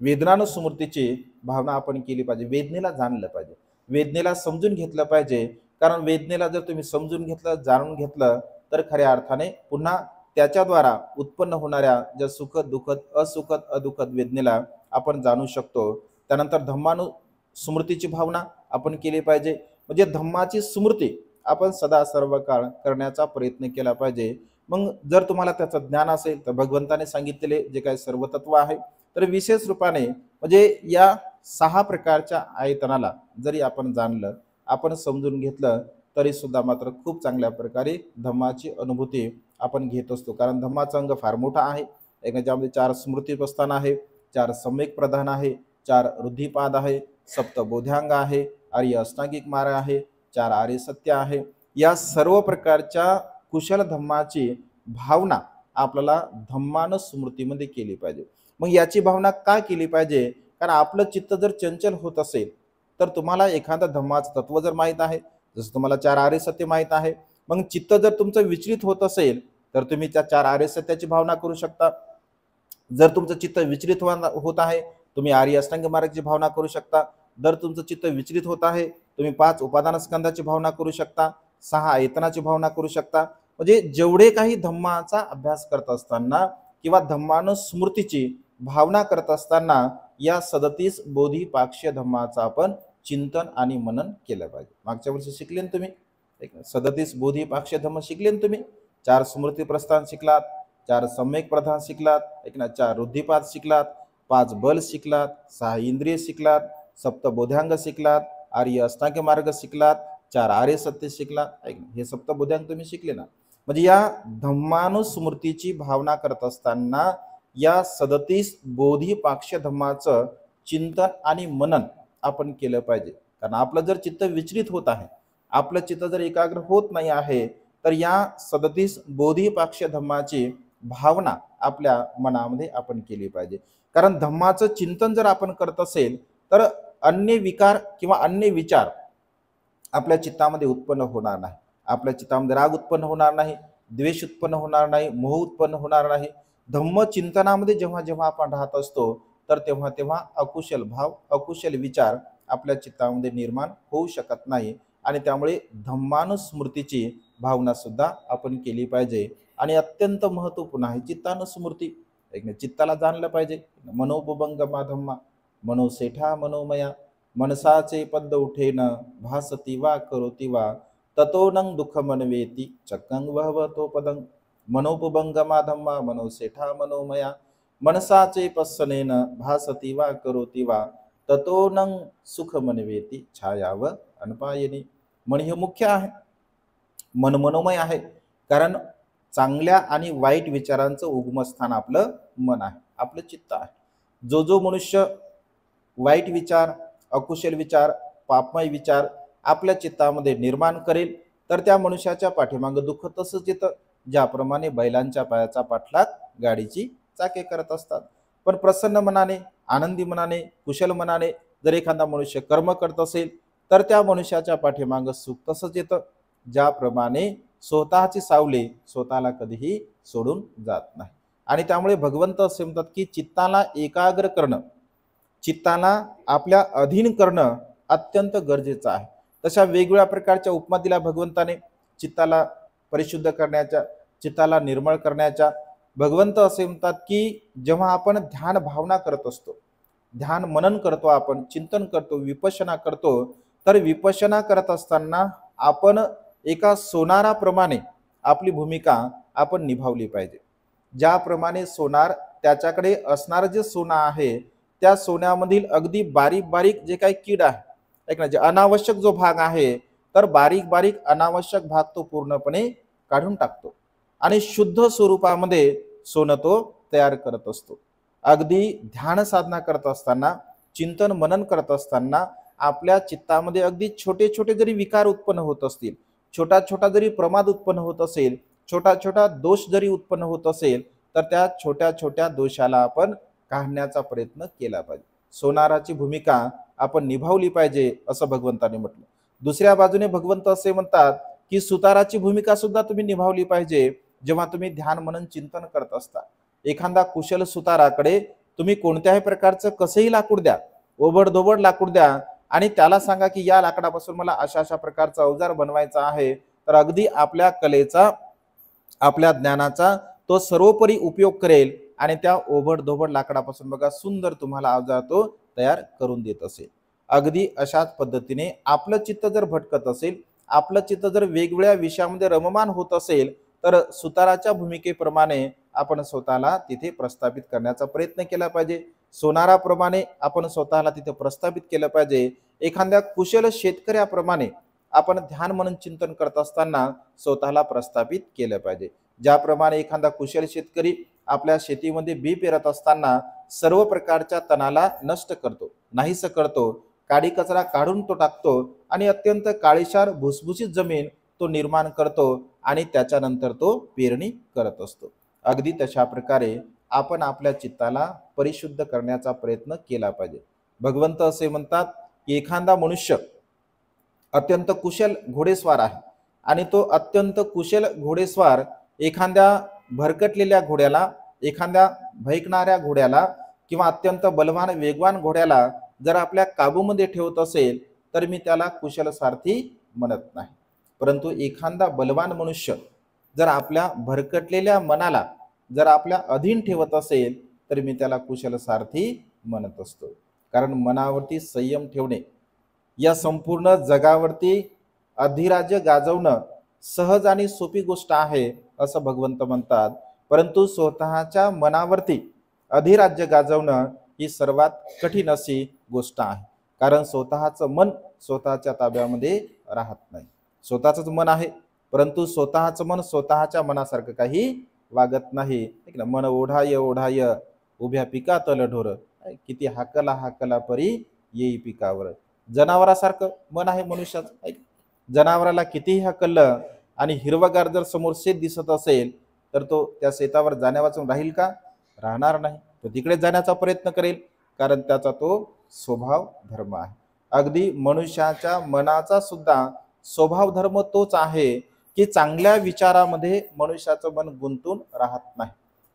वेदनानुस्मृतीची भावना आपण केली पाहिजे. वेदनेला जाणलं पाहिजे, वेदनेला समजून घेतलं पाहिजे. कारण वेदनेला जर तुम्ही समजून घेतलं, जाणून घेतलं तर खऱ्या अर्थाने पुन्हा त्याच्याद्वारा उत्पन्न होणाऱ्या ज्या सुखद दुःखद असुखद अदुःखद वेदनेला आपण जाणू शकतो. त्यानंतर धम्मानुस्मृतीची भावना आपण केली पाहिजे. म्हणजे धम्माची स्मृती आपण सदा सर्व काळ करण्याचा प्रयत्न केला पाहिजे. मग जर तुम्हाला त्याचं ज्ञान असेल तर भगवंताने सांगितलेले जे काही सर्व तत्व आहे तर विशेष रूपाने म्हणजे या 6 प्रकारच्या आयतनाला जरी आपण जाणलं, आपण समजून घेतलं तरी सुद्धा मात्र खूप चांगल्या प्रकारे धम्माची अनुभूती आपण घेत असतो. कारण धम्माचा अंग फार मोठा आहे. याच्यामध्ये 4 स्मृती प्रस्थान आहे, 4 सम्यक प्रधान आहे, 4 रुद्धिपाद आहे, 7 बोधांग आहे, आर्य अष्टांगिक मार्ग आहे, 4 आर्य सत्य आहे. या सर्व प्रकारच्या कुशल धम्माची भावना आपल्याला धम्मानुस्मृतीमध्ये केली पाहिजे. मग याची भावना का केली पाहिजे? कारण आपलं चित्त जर चंचल होत असेल तर तुम्हाला एखादं धम्माचं तत्व जर माहीत आहे, जसं तुम्हाला 4 आर्य सत्य माहीत आहे, मग चित्त जर तुमचं विचलित होत असेल तर तुम्ही त्या 4 आर्य सत्याची भावना करू शकता. जर तुमचं चित्त विचलित होत आहे तुम्ही आर्य अष्टांग मार्गाची भावना करू शकता. जर तुमचं चित्त विचलित होत आहे तुम्ही 5 उपादान स्कंदाची भावना करू शकता, 6 आयतनाची भावना करू शकता. म्हणजे जेवढे काही धम्माचा अभ्यास करत असताना किंवा धम्मानुस्मृतीची भावना करत असताना या 37 बोधिपाक्ष्य धम्माचा आपण चिंतन आणि मनन केलं पाहिजे. मागच्या वर्षी शिकले ना तुम्ही 37 बोधिपाक्ष्य धम्म शिकले ना तुम्ही. 4 स्मृती प्रस्थान शिकलात, 4 सम्यक प्रधान शिकलात, 4 रुद्धिपाद शिकलात, 5 बल शिकलात, 6 इंद्रिय शिकलात, 7 बोधांग शिकलात, आर्य अष्टांग मार्ग शिकलात, 4 आर्य सत्य शिकलात. हे 7 बोधांग तुम्ही शिकले ना. म्हणजे या धम्मानुस्मृतीची भावना करत असताना या 37 बोधिपाक्ष्य धम्माचं चिंतन आणि मनन आपण केलं पाहिजे. कारण आपलं जर चित्त विचलित होत आहे, आपलं चित्त जर एकाग्र होत नाही आहे, तर या 37 बोधिपाक्ष धम्माची भावना आपल्या मनामध्ये आपण केली पाहिजे. कारण धम्माचं चिंतन जर आपण करत असेल तर अन्य विकार किंवा अन्य विचार आपल्या चित्तामध्ये उत्पन्न होणार नाही. आपल्या चित्तामध्ये राग उत्पन्न होणार नाही, द्वेष उत्पन्न होणार नाही, मोह उत्पन्न होणार नाही. धम्म चिंतनामध्ये जेव्हा जेव्हा आपण राहत असतो तर तेव्हा तेव्हा अकुशल भाव, अकुशल विचार आपल्या चित्तामध्ये निर्माण होऊ शकत नाही. आणि त्यामुळे धम्मानुस्मृतीची भावना सुद्धा आपण केली पाहिजे. आणि अत्यंत महत्त्वपूर्ण आहे चित्तानुस्मृती. चित्ताला जाणलं पाहिजे. मनोपभंग धम्मा मनोसेठा मनोमया मनसाचे पद उठेन भासती वा करोती वा ततो नंग दुःख मनवेती चक्कंग वहवतो पदंग मनोपभंगमा धम्मा मनोसेठा मनोमया मनसाचे पस्सनेन भासती वा करोती वा ततो नंग सुख मनवेती छायाव अनपायनी. मन हे मुख्य आहे, मन मनोमय आहे. कारण चांगल्या आणि वाईट विचारांचं उगमस्थान आपलं मन आहे, आपलं चित्त आहे. जो जो मनुष्य वाईट विचार, अकुशल विचार, पापमय विचार आपल्या चित्तामध्ये निर्माण करेल तर त्या मनुष्याच्या पाठीमागे दुःख तसंच येतं, ज्याप्रमाणे बैलांच्या पायाचा पाठलाग गाडीची चाके करत असतात. पण प्रसन्न मनाने, आनंदी मनाने, कुशल मनाने जर एखादा मनुष्य कर्म करत असेल तर त्या मनुष्याच्या पाठीमागे सुख तसंच येतं, ज्याप्रमाणे स्वतःची सावली स्वतःला कधीही सोडून जात नाही. आणि त्यामुळे भगवंत असे म्हणतात की चित्ताला एकाग्र करणं, चित्ताला आपल्या अधीन करणं अत्यंत गरजेचं आहे. तशा वेगवेगळ्या प्रकारच्या उपमा दिल्या भगवंताने चित्ताला परिशुद्ध करण्याच्या, चित्ताला निर्मळ करण्याच्या. भगवंत असे म्हणतात की जेव्हा आपण ध्यान भावना करत असतो, ध्यान मनन करतो, आपण चिंतन करतो, विपश्यना करतो, तर विपश्यना करत असताना आपण एका सोनाराप्रमाणे आपली भूमिका आपण निभावली पाहिजे. ज्याप्रमाणे सोनार त्याच्याकडे असणारं जे सोनं आहे त्या सोन्यामधील अगदी बारीक बारीक जे काही कीड आहे, ऐक ना, जे अनावश्यक जो भाग आहे तर बारीक बारीक अनावश्यक भाग तो पूर्णपणे काढून टाकतो आणि शुद्ध स्वरूपामध्ये सोनं तो तयार करत असतो. अगदी ध्यान साधना करत असताना, चिंतन मनन करत असताना आपल्या चित्तामध्ये अगदी छोटे छोटे जरी विकार उत्पन्न होत असतील, छोटा छोटा जरी प्रमाद उत्पन्न होत असेल, छोटा छोटा दोष जरी उत्पन्न होत असेल, तर त्या छोट्या छोट्या दोषाला आपण काढण्याचा प्रयत्न केला पाहिजे. सोनाराची भूमिका आपण निभावली पाहिजे असं भगवंताने म्हटलं. दुसऱ्या बाजूने भगवंत असे म्हणतात की सुताराची भूमिका सुद्धा तुम्ही निभावली पाहिजे. जेव्हा तुम्ही ध्यान मनन चिंतन करत असता, एखादा कुशल सुताराकडे तुम्ही कोणत्याही प्रकारचं कसंही लाकूड द्या, ओबडधोबड लाकूड द्या आणि त्याला सांगा की या लाकडापासून मला अशा अशा प्रकारचा अवजार बनवायचा आहे, तर अगदी आपल्या कलेचा, आपल्या ज्ञानाचा तो सर्वोपरी उपयोग करेल आणि त्या ओबडधोबड लाकडापासून बघा सुंदर तुम्हाला अवजार तो तयार करून देत असेल. अगदी अशाच पद्धतीने आपलं चित्त जर भटकत असेल, आपलं चित्त जर वेगवेगळ्या विषयामध्ये रममान होत असेल, तर सुताराच्या भूमिकेप्रमाणे आपण स्वतःला तिथे प्रस्थापित करण्याचा प्रयत्न केला पाहिजे. सोनाराप्रमाणे आपण स्वतःला तिथे प्रस्थापित केलं पाहिजे. एखाद्या कुशल शेतकऱ्याप्रमाणे आपण ध्यान मनन चिंतन करत असताना स्वतःला प्रस्थापित केलं पाहिजे. ज्याप्रमाणे एखादा कुशल शेतकरी आपल्या शेतीमध्ये बी पेरत असताना सर्व प्रकारच्या तणाला नष्ट करतो, नाहीस करतो, काडी कचरा काढून तो टाकतो आणि अत्यंत काळीशार भुसभुशीत जमीन तो निर्माण करतो आणि त्याच्यानंतर तो पेरणी करत असतो. अगदी तशा प्रकारे आपण आपल्या चित्ताला परिशुद्ध करण्याचा प्रयत्न केला पाहिजे. भगवंत असे म्हणतात की एखादा मनुष्य अत्यंत कुशल घोडेस्वार आहे आणि तो अत्यंत कुशल घोडेस्वार एखाद्या भरकटलेल्या घोड्याला, एखाद्या भैकणाऱ्या घोड्याला किंवा अत्यंत बलवान वेगवान घोड्याला जर आपल्या काबूमध्ये ठेवत असेल तर मी त्याला कुशल सारथी म्हणत नाही. परंतु एखादा बलवान मनुष्य जर आपल्या भरकटलेल्या मनाला जर आपल्या अधीन ठेवत असेल तर मी त्याला कुशल सारथी म्हणत असतो. कारण मनावरती संयम ठेवणे, या संपूर्ण जगावरती अधिराज्य गाजवणं सहज आणि सोपी गोष्ट आहे असं भगवंत म्हणतात. परंतु स्वतःच्या मनावरती अधिराज्य गाजवणं ही सर्वात कठीण अशी गोष्ट आहे. कारण स्वतःचं मन स्वतःच्या ताब्यामध्ये राहत नाही. स्वतःच मन आहे परंतु स्वतःचं मन स्वतःच्या मनासारखं काही वागत नाही. मन ओढाय ओढाय उभ्या पिकातल ढोर, किती हाकला हाकला परी येई पिकावर. जनावरासारखं मन आहे मनुष्याचं. ऐक, जनावराला कितीही हकललं आणि हिरवगार जर समोर शेत दिसत असेल तर तो त्या शेतावर जाण्यावाचून राहील का? राहणार नाही. तो तिकडे जाण्याचा प्रयत्न करेल, कारण त्याचा तो स्वभाव धर्म आहे. अगदी मनुष्याच्या मनाचा सुद्धा स्वभाव धर्म तोच आहे की चांगल्या विचारामध्ये मनुष्याचं मन गुंतून राहत नाही,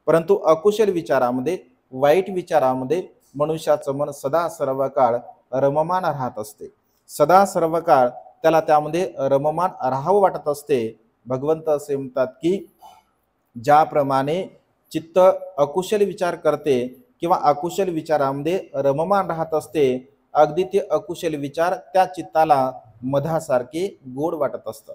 परंतु अकुशल विचारामध्ये, वाईट विचारामध्ये मनुष्याचं मन सदा सर्व काळ रममान राहत असते. सदा सर्व काळ त्याला त्यामध्ये रममान राहावं वाटत असते. भगवंत असे म्हणतात की ज्याप्रमाणे चित्त अकुशल विचार करते किंवा अकुशल विचारामध्ये रममान राहत असते, अगदी ते अकुशल विचार त्या चित्ताला मधासारखे गोड वाटत असतात.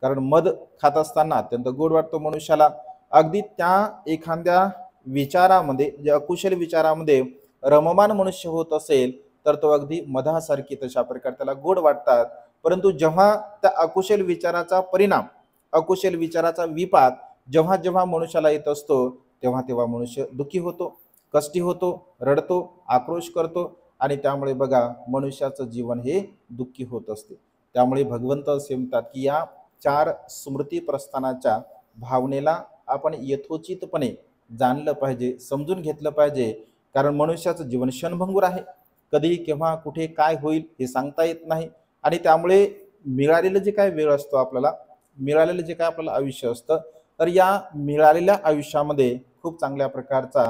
कारण मध खात असताना अत्यंत गोड वाटतो मनुष्याला. अगदी त्या एखाद्या विचारामध्ये, जे अकुशल विचारामध्ये रममान मनुष्य होत असेल तर तो अगदी मधासारखी तशा प्रकारे त्याला गोड वाटतात. परंतु जेव्हा त्या अकुशल विचाराचा परिणाम, अकुशल विचाराचा विपाक जेव्हा जेव्हा मनुष्याला येत असतो तेव्हा तेव्हा मनुष्य दुःखी होतो, कष्टी होतो, रडतो, आक्रोश करतो आणि त्यामुळे बघा मनुष्याचं जीवन हे दुःखी होत असते. त्यामुळे भगवंत असे म्हणतात की या 4 स्मृती प्रस्थानाच्या भावनेला आपण यथोचितपणे जाणलं पाहिजे, समजून घेतलं पाहिजे. कारण मनुष्याचं जीवन क्षणभंगूर आहे. कधी केव्हा कुठे काय होईल हे सांगता येत नाही. आणि त्यामुळे मिळालेलं जे काय वेळ असतो आपल्याला, मिळालेलं जे काय आपल्याला आयुष्य असतं, तर या मिळालेल्या आयुष्यामध्ये खूप चांगल्या प्रकारचा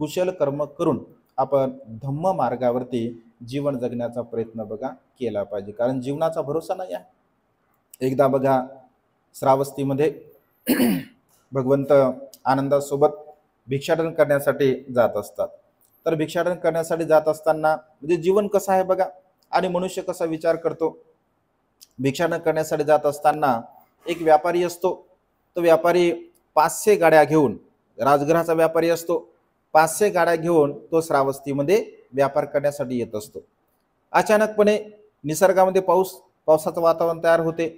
कुशल कर्म करून आपण धम्म मार्गावरती जीवन जगण्याचा प्रयत्न बघा केला पाहिजे. कारण जीवनाचा भरोसा नाही आहे. एकदा बघा श्रावस्तीमध्ये भगवंत आनंदासोबत भिक्षाटन करण्यासाठी जात असतात. तर भिक्षाटन करण्यासाठी जात असताना म्हणजे जीवन कसं आहे बघा, आणि मनुष्य कसा विचार करतो. भिक्षाटन करण्यासाठी जात असताना एक व्यापारी असतो. तो व्यापारी 500 गाड्या घेऊन, राजगृहाचा व्यापारी असतो, 500 गाड्या घेऊन तो श्रावस्तीमध्ये व्यापार करण्यासाठी येत असतो. अचानकपणे निसर्गामध्ये पावसाचं वातावरण तयार होते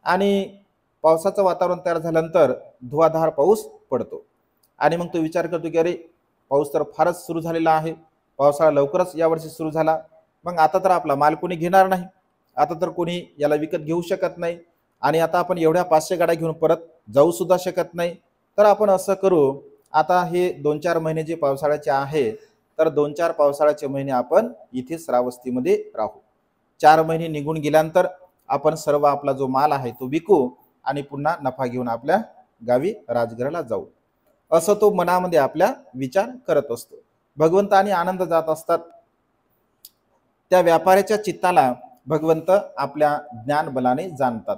आणि पावसाचं वातावरण तयार झाल्यानंतर धुवाधार पाऊस पडतो. आणि मग तो विचार करतो की अरे, पाऊस तर फारच सुरू झालेला आहे, पावसाळा लवकरच यावर्षी सुरू झाला, मग आता तर आपला माल कोणी घेणार नाही, आता तर कोणी याला विकत घेऊ शकत नाही, आणि आता आपण एवढ्या 500 गाड्या घेऊन परत जाऊ सुद्धा शकत नाही. तर आपण असं करू, आता हे 2-4 महिने जे पावसाळ्याचे आहे, तर 2-4 पावसाळ्याचे महिने आपण इथे श्रावस्तीमध्ये राहू. 4 महिने निघून गेल्यानंतर आपण सर्व आपला जो माल आहे तो विकू आणि पुन्हा नफा घेऊन आपल्या गावी राजगृहाला जाऊ. असं तो मनामध्ये आपल्या विचार करत असतो. भगवंत आणि आनंद जात असतात. त्या व्यापाऱ्याच्या चित्ताला भगवंत आपल्या ज्ञानबलाने जाणतात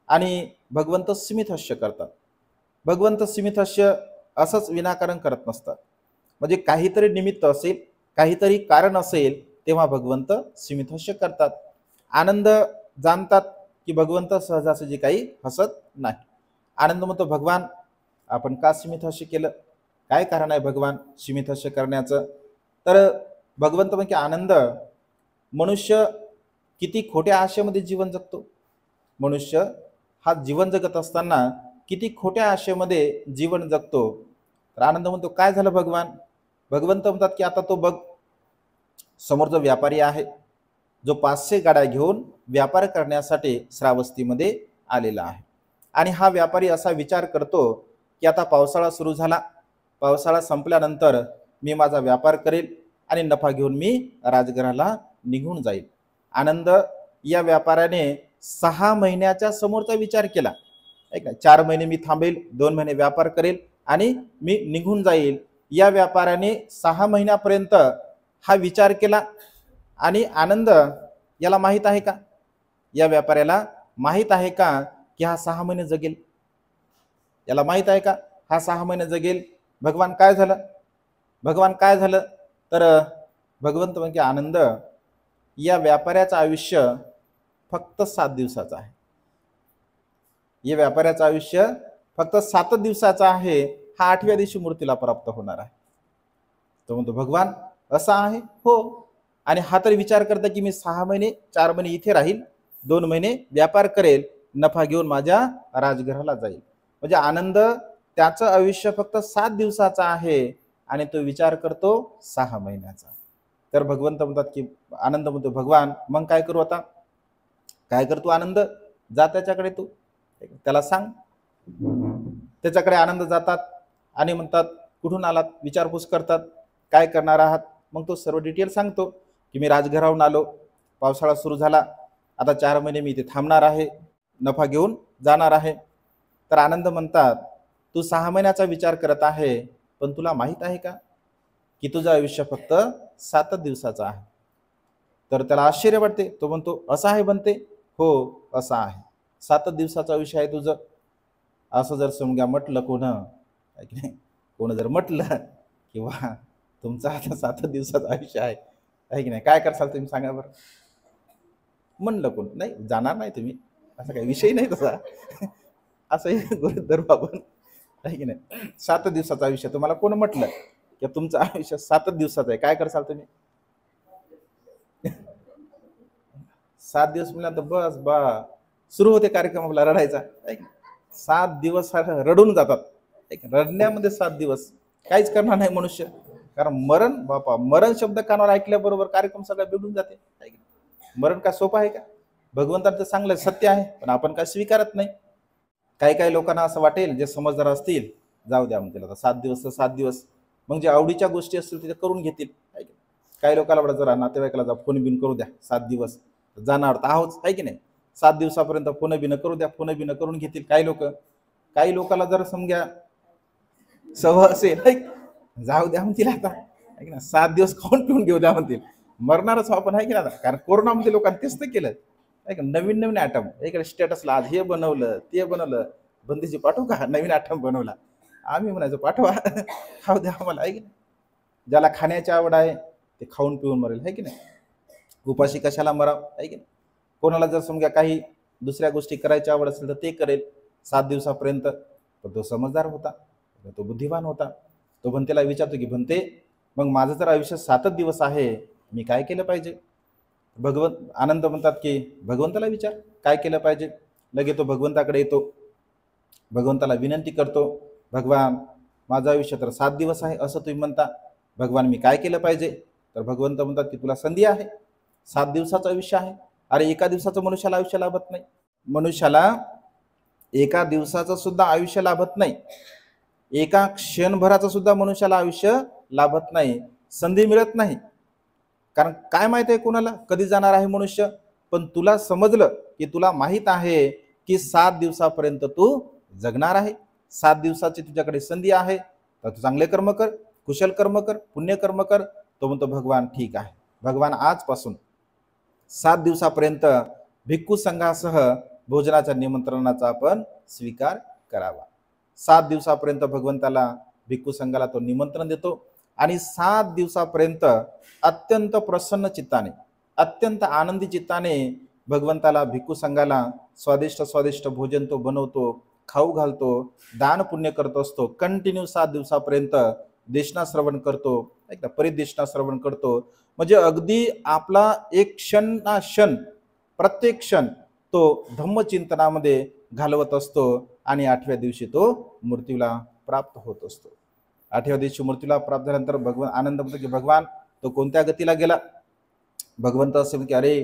आणि भगवंत स्मितहास्य करतात. भगवंत स्मितहास्य असंच विनाकारण करत नसतात. म्हणजे काहीतरी निमित्त असेल, काहीतरी कारण असेल तेव्हा भगवंत स्मितहास्य करतात. आनंद जाणतात की भगवंत सहजासहजी काही हसत नाही. आनंद म्हणतो, भगवान आपण का स्मितहास्य केलं, काय कारण आहे भगवान स्मितहास्य करण्याचं? तर भगवंत म्हणजे आनंद, मनुष्य किती खोट्या आशेमध्ये जीवन जगतो. मनुष्य हा जीवन जगत असताना किती खोट्या आशेमध्ये जीवन जगतो. तर आनंद म्हणतो, काय झालं भगवान? भगवंत म्हणतात की आता तो बघ, समोर जो व्यापारी आहे, जो 500 गाड्या घेऊन व्यापार करण्यासाठी श्रावस्तीमध्ये आलेला आहे, आणि हा व्यापारी असा विचार करतो की आता पावसाळा सुरू झाला, पावसाळा संपल्यानंतर मी माझा व्यापार करेल आणि नफा घेऊन मी राजगृहाला निघून जाईल. आनंद या व्यापाऱ्याने 6 महिन्याच्या समोरचा विचार केला. ऐक ना, 4 महिने मी थांबेल, 2 महिने व्यापार करेल आणि मी निघून जाईल. या व्यापाऱ्याने 6 महिन्यापर्यंत हा विचार केला. आणि आनंद याला माहित आहे का, या व्यापाऱ्याला माहित आहे का की हा 6 महिने जगेल? याला माहित आहे का हा 6 महिने जगेल? भगवान काय झालं, भगवान काय झालं? तर भगवंत म्हणजे आनंद, या व्यापाऱ्याचं आयुष्य फक्त 7 दिवसाचं आहे. या व्यापाऱ्याचं आयुष्य फक्त 7 दिवसाचं आहे. हा 8व्या दिवशी मूर्तीला प्राप्त होणार आहे. तो म्हणतो, भगवान असा आहे? हो. आणि हा तरी विचार करता की मी 6 महिने 4 महिने इथे राहील, 2 महिने व्यापार करेल, नफा घेऊन माझ्या राजगृहाला जाईल. म्हणजे आनंद त्याचं आयुष्य फक्त 7 दिवसाचा आहे आणि तो विचार करतो 6 महिन्याचा. तर भगवंत म्हणतात की आनंद म्हणतो भगवान मग काय करू आता, काय कर तू आनंद, जा त्याच्याकडे तू, त्याला सांग. त्याच्याकडे आनंद जातात आणि म्हणतात कुठून आलात, विचारपूस करतात, काय करणार आहात. मग तो सर्व डिटेल सांगतो की मी राजघराहून आलो, पावसाळा सुरू झाला, आता 4 महिने मी इथे थांबणार आहे, नफा घेऊन जाणार आहे. तर आनंद म्हणतात तू 6 महिन्याचा विचार करत आहे, पण तुला माहित आहे का की तुझं आयुष्य फक्त 7 दिवसाचं आहे. तर त्याला आश्चर्य वाटते. तो म्हणतो असं आहे बनते, हो असं आहे, 7 दिवसाचा आयुष्य आहे तुझं. असं जर समजा म्हटलं कोण जर म्हटलं किंवा तुमचं आता 7 दिवसाचं आयुष्य आहे की नाही, काय करसाल तुम्ही सांगा बरं. म्हणलं कोण नाही, जाणार नाही तुम्ही, असा काही विषय नाही तसा. असंही गृहीत धरू आपण, आहे की नाही. 7 दिवसाचं आयुष्य तुम्हाला कोण म्हटलं की तुमचं आयुष्य 7 दिवसाचं आहे, काय करसाल तुम्ही. 7 दिवस म्हणलं तर बस बा सुरू होते कार्यक्रम आपला रडायचा. 7 दिवस रडून जातात. रडण्यामध्ये 7 दिवस काहीच करणार नाही मनुष्य, कारण मरण बापा, मरण शब्द कानावर ऐकल्याबरोबर कार्यक्रम सगळा बिघडून जाते. मरण काय सोपं आहे का. भगवंताचं चांगलं सत्य आहे, पण आपण काय स्वीकारत नाही. काही लोकांना असं वाटेल, जे समजदार असतील, जाऊ द्या म्हणतील आता 7 दिवस तर 7 दिवस, मग जे आवडीच्या गोष्टी असतील ते करून घेतील. काही लोकांना वाटत जरा नातेवाईकाला जा फोन बिन करू द्या, 7 दिवस जाणार तर आहोत, आहे की नाही. 7 दिवसापर्यंत फोन बिन करू द्या, फोन बिन करून घेतील काही लोकांना जर समजा सवय असेल, जाऊ द्या म्हणतील आता, आहे ना, 7 दिवस खाऊन पिऊन घेऊ द्या म्हणतील, मरणारच आपण, आहे की ना. कारण कोरोनामध्ये लोकांनी तेच तर केलं, आहे का. नवीन नवीन आयटम इकडे स्टेटसला, आज हे बनवलं ते बनवलं, बंदीची पाठवू का, नवीन आयटम बनवला, आम्ही म्हणायचो पाठवा, खाऊ द्या आम्हाला, आहे की नाही. ज्याला खाण्याची आवड आहे ते खाऊन पिऊन मरेल, आहे की नाही. उपाशी कशाला मराव, आहे की नाही. कोणाला जर समजा काही दुसऱ्या गोष्टी करायची आवड असेल तर ते करेल 7 दिवसापर्यंत. पण तो समजदार होता, तो बुद्धिवान होता. तो भंतेला विचारतो की भंते, मग माझं जर आयुष्य 7 दिवस आहे, मी काय केलं पाहिजे. आनंद म्हणतात की भगवंताला विचार काय केलं पाहिजे. लगे तो भगवंताकडे येतो, भगवंताला विनंती करतो, भगवान माझं आयुष्य तर 7 दिवस आहे असं तुम्ही म्हणता, भगवान मी काय केलं पाहिजे. तर भगवंत म्हणतात की तुला संधी आहे, 7 दिवसाचं आयुष्य आहे. अरे एका दिवसाचं मनुष्याला आयुष्य लाभत नाही, मनुष्याला एका दिवसाचं सुद्धा आयुष्य लाभत नाही, एका क्षणभराचं सुद्धा मनुष्याला आयुष्य लाभत नाही, संधी मिळत नाही. कारण काय माहित आहे कोणाला कधी जाणार आहे मनुष्य. पण तुला समजलं की तुला माहित आहे की 7 दिवसापर्यंत तू जगणार आहे, 7 दिवसाची तुझ्याकडे संधी आहे, तर तू चांगले कर्म कर, कुशल कर्म कर, पुण्य कर्म कर. तो म्हणतो भगवान ठीक आहे, भगवान आजपासून 7 दिवसापर्यंत भिक्खू संघासह भोजनाच्या निमंत्रणाचा आपण स्वीकार करावा. 7 दिवसापर्यंत भगवंताला भिक्खू संघाला तो निमंत्रण देतो आणि 7 दिवसापर्यंत अत्यंत प्रसन्न चित्ताने, अत्यंत आनंदी चित्ताने भगवंताला, भिक्खू संघाला स्वादिष्ट भोजन तो बनवतो, खाऊ घालतो, दान पुण्य करत असतो. कंटिन्यू 7 दिवसापर्यंत देशना श्रवण करतो, परिदेशना श्रवण करतो. म्हणजे अगदी आपला एक क्षण ना क्षण, प्रत्येक क्षण तो धम्मचिंतनामध्ये घालवत असतो आणि 8व्या दिवशी तो मृत्यूला प्राप्त होत असतो. 8व्या दिवशी मृत्यूला प्राप्त झाल्यानंतर भगवान आनंद म्हणतो की भगवान तो कोणत्या गतीला गेला. भगवंत असे की अरे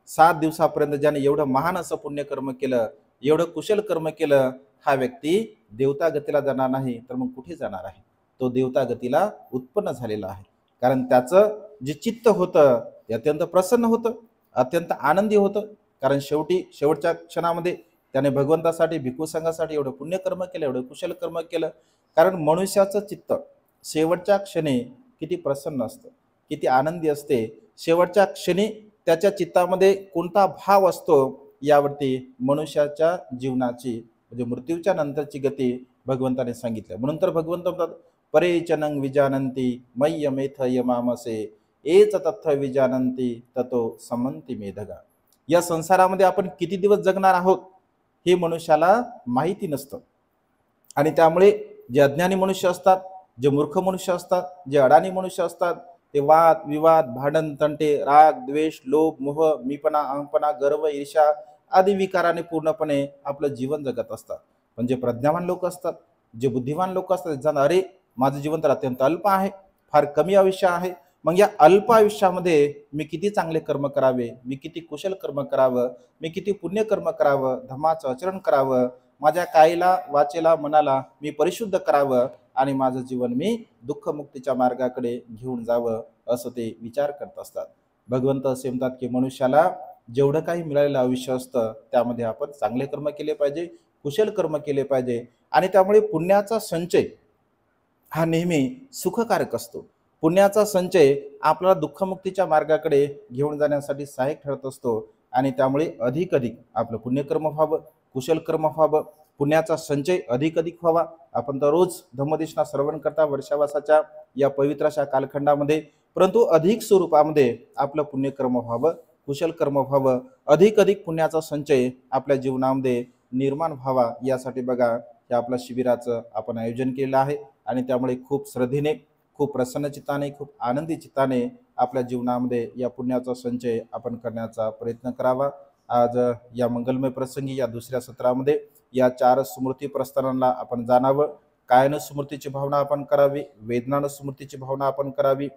7 दिवसापर्यंत ज्याने एवढं महान असं पुण्यकर्म केलं, एवढं कुशल कर्म केलं, हा व्यक्ती देवता गतीला जाणार नाही तर मग कुठे जाणार आहे. तो देवता गतीला उत्पन्न झालेला आहे. कारण त्याचं जे चित्त होतं ते अत्यंत प्रसन्न होतं, अत्यंत आनंदी होतं. कारण शेवटच्या क्षणामध्ये त्याने भगवंतासाठी, भिक्खू संघासाठी एवढं पुण्यकर्म केलं, एवढं कुशल कर्म केलं. कारण मनुष्याचं चित्त शेवटच्या क्षणी किती प्रसन्न असतं, किती आनंदी असते. शेवटच्या क्षणी त्याच्या चित्तामध्ये कोणता भाव असतो यावरती मनुष्याच्या जीवनाची, म्हणजे मृत्यूच्या नंतरची गती भगवंताने सांगितलं. म्हणून तर भगवंत म्हणतात परेचनं विजानंती मय्यमेथ यमामसे एच तत्थ विजानंती ततो समंती मेधगा. या संसारामध्ये आपण किती दिवस जगणार आहोत हे मनुष्याला माहिती नसतं. आणि त्यामुळे जे अज्ञानी मनुष्य असतात, जे मूर्ख मनुष्य असतात, जे अडाणी मनुष्य असतात, ते वाद विवाद, भांडण तंटे, राग द्वेष, लोभ मोह, मीपणा, अहंपणा, गर्व, ईर्ष्या आदी विकाराने पूर्णपणे आपलं जीवन जगत असतात. पण जे प्रज्ञावान लोक असतात, जे बुद्धिमान लोक असतात, अरे माझं जीवन तर अत्यंत अल्प आहे, फार कमी आयुष्य आहे, मग या अल्प आयुष्यामध्ये मी किती चांगले कर्म करावे, मी किती कुशल कर्म करावं, मी किती पुण्यकर्म करावं, धर्माचं आचरण करावं, माझ्या कायेला वाचेला मनाला मी परिशुद्ध करावं आणि माझं जीवन मी दुःखमुक्तीच्या मार्गाकडे घेऊन जावं, असं ते विचार करत असतात. भगवंत असे म्हणतात की मनुष्याला जेवढं काही मिळालेलं आयुष्य असतं त्यामध्ये आपण चांगले कर्म केले पाहिजे, कुशल कर्म केले पाहिजे आणि त्यामुळे पुण्याचा संचय हा नेहमी सुखकारक असतो. पुण्याचा संचय आपल्याला दुःखमुक्तीच्या मार्गाकडे घेऊन जाण्यासाठी सहाय्यक ठरत असतो आणि त्यामुळे अधिक अधिक आपलं पुण्यकर्म व्हावं, कुशल कर्म व्हावं, पुण्याचा संचय अधिक अधिक व्हावा. आपण तर रोज धम्मदेशना श्रवण करता वर्षावासाच्या या पवित्र अशा कालखंडामध्ये, परंतु अधिक स्वरूपामध्ये आपलं पुण्यकर्म व्हावं, कुशल कर्म व्हावं, अधिक अधिक पुण्याचा संचय आपल्या जीवनामध्ये निर्माण व्हावा, यासाठी बघा हे आपल्या शिबिराचं आपण आयोजन केलेलं आहे आणि त्यामुळे खूप श्रद्धेने, खूप प्रसन्न चित्ताने, खूप आनंदी चित्ताने आपल्या जीवनामध्ये या पुण्याचा संचय आपण करण्याचा प्रयत्न करावा. आज या मंगलमय प्रसंगी या दुसऱ्या सत्रामध्ये या 4 स्मृती प्रस्थानांना आपण जाणावं. कायानं स्मृतीची भावना आपण करावी, वेदनानं स्मृतीची भावना आपण करावी,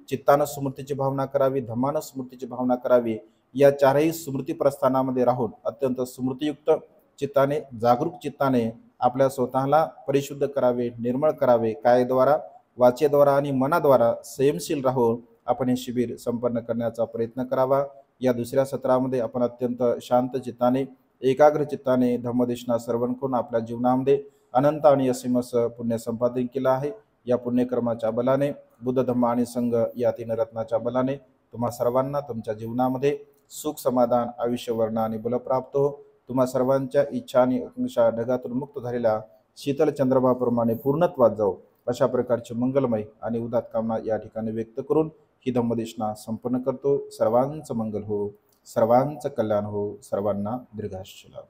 चित्तानं स्मृतीची भावना करावी, धम्मानं स्मृतीची भावना करावी. या 4ही स्मृती प्रस्थानामध्ये राहून अत्यंत स्मृतियुक्त चित्ताने, जागरूक चित्ताने आपल्या स्वतःला परिशुद्ध करावे, निर्मळ करावे. कायद्वारा, वाचेद्वारा आणि मनाद्वारा संयमशील राहून आपण हे शिबिर संपन्न करण्याचा प्रयत्न करावा. या दुसऱ्या सत्रामध्ये आपण अत्यंत शांत चित्ताने, एकाग्र चित्ताने धम्मदेशना श्रवण करून आपल्या जीवनामध्ये अनंत आणि असीम पुण्य संपादन केलं आहे. या पुण्यकर्माच्या बलाने, बुद्ध धम्म आणि संघ या 3 रत्नाच्या बलाने तुम्हा सर्वांना तुमच्या जीवनामध्ये सुख, समाधान, आयुष्य, वर्ण आणि बल प्राप्त हो. तुम्हा सर्वांच्या इच्छा आणि आकांक्षा ढगातून मुक्त झालेल्या शीतल चंद्रभाप्रमाणे पूर्णत्वात जाऊ, अशा प्रकारचे मंगलमय आणि उदात कामना या ठिकाणी व्यक्त करून ही धम्मदेशना संपन्न करतो. सर्वांचं मंगल हो, सर्वांचं कल्याण हो, सर्वांना दीर्घायुष्य लाभो.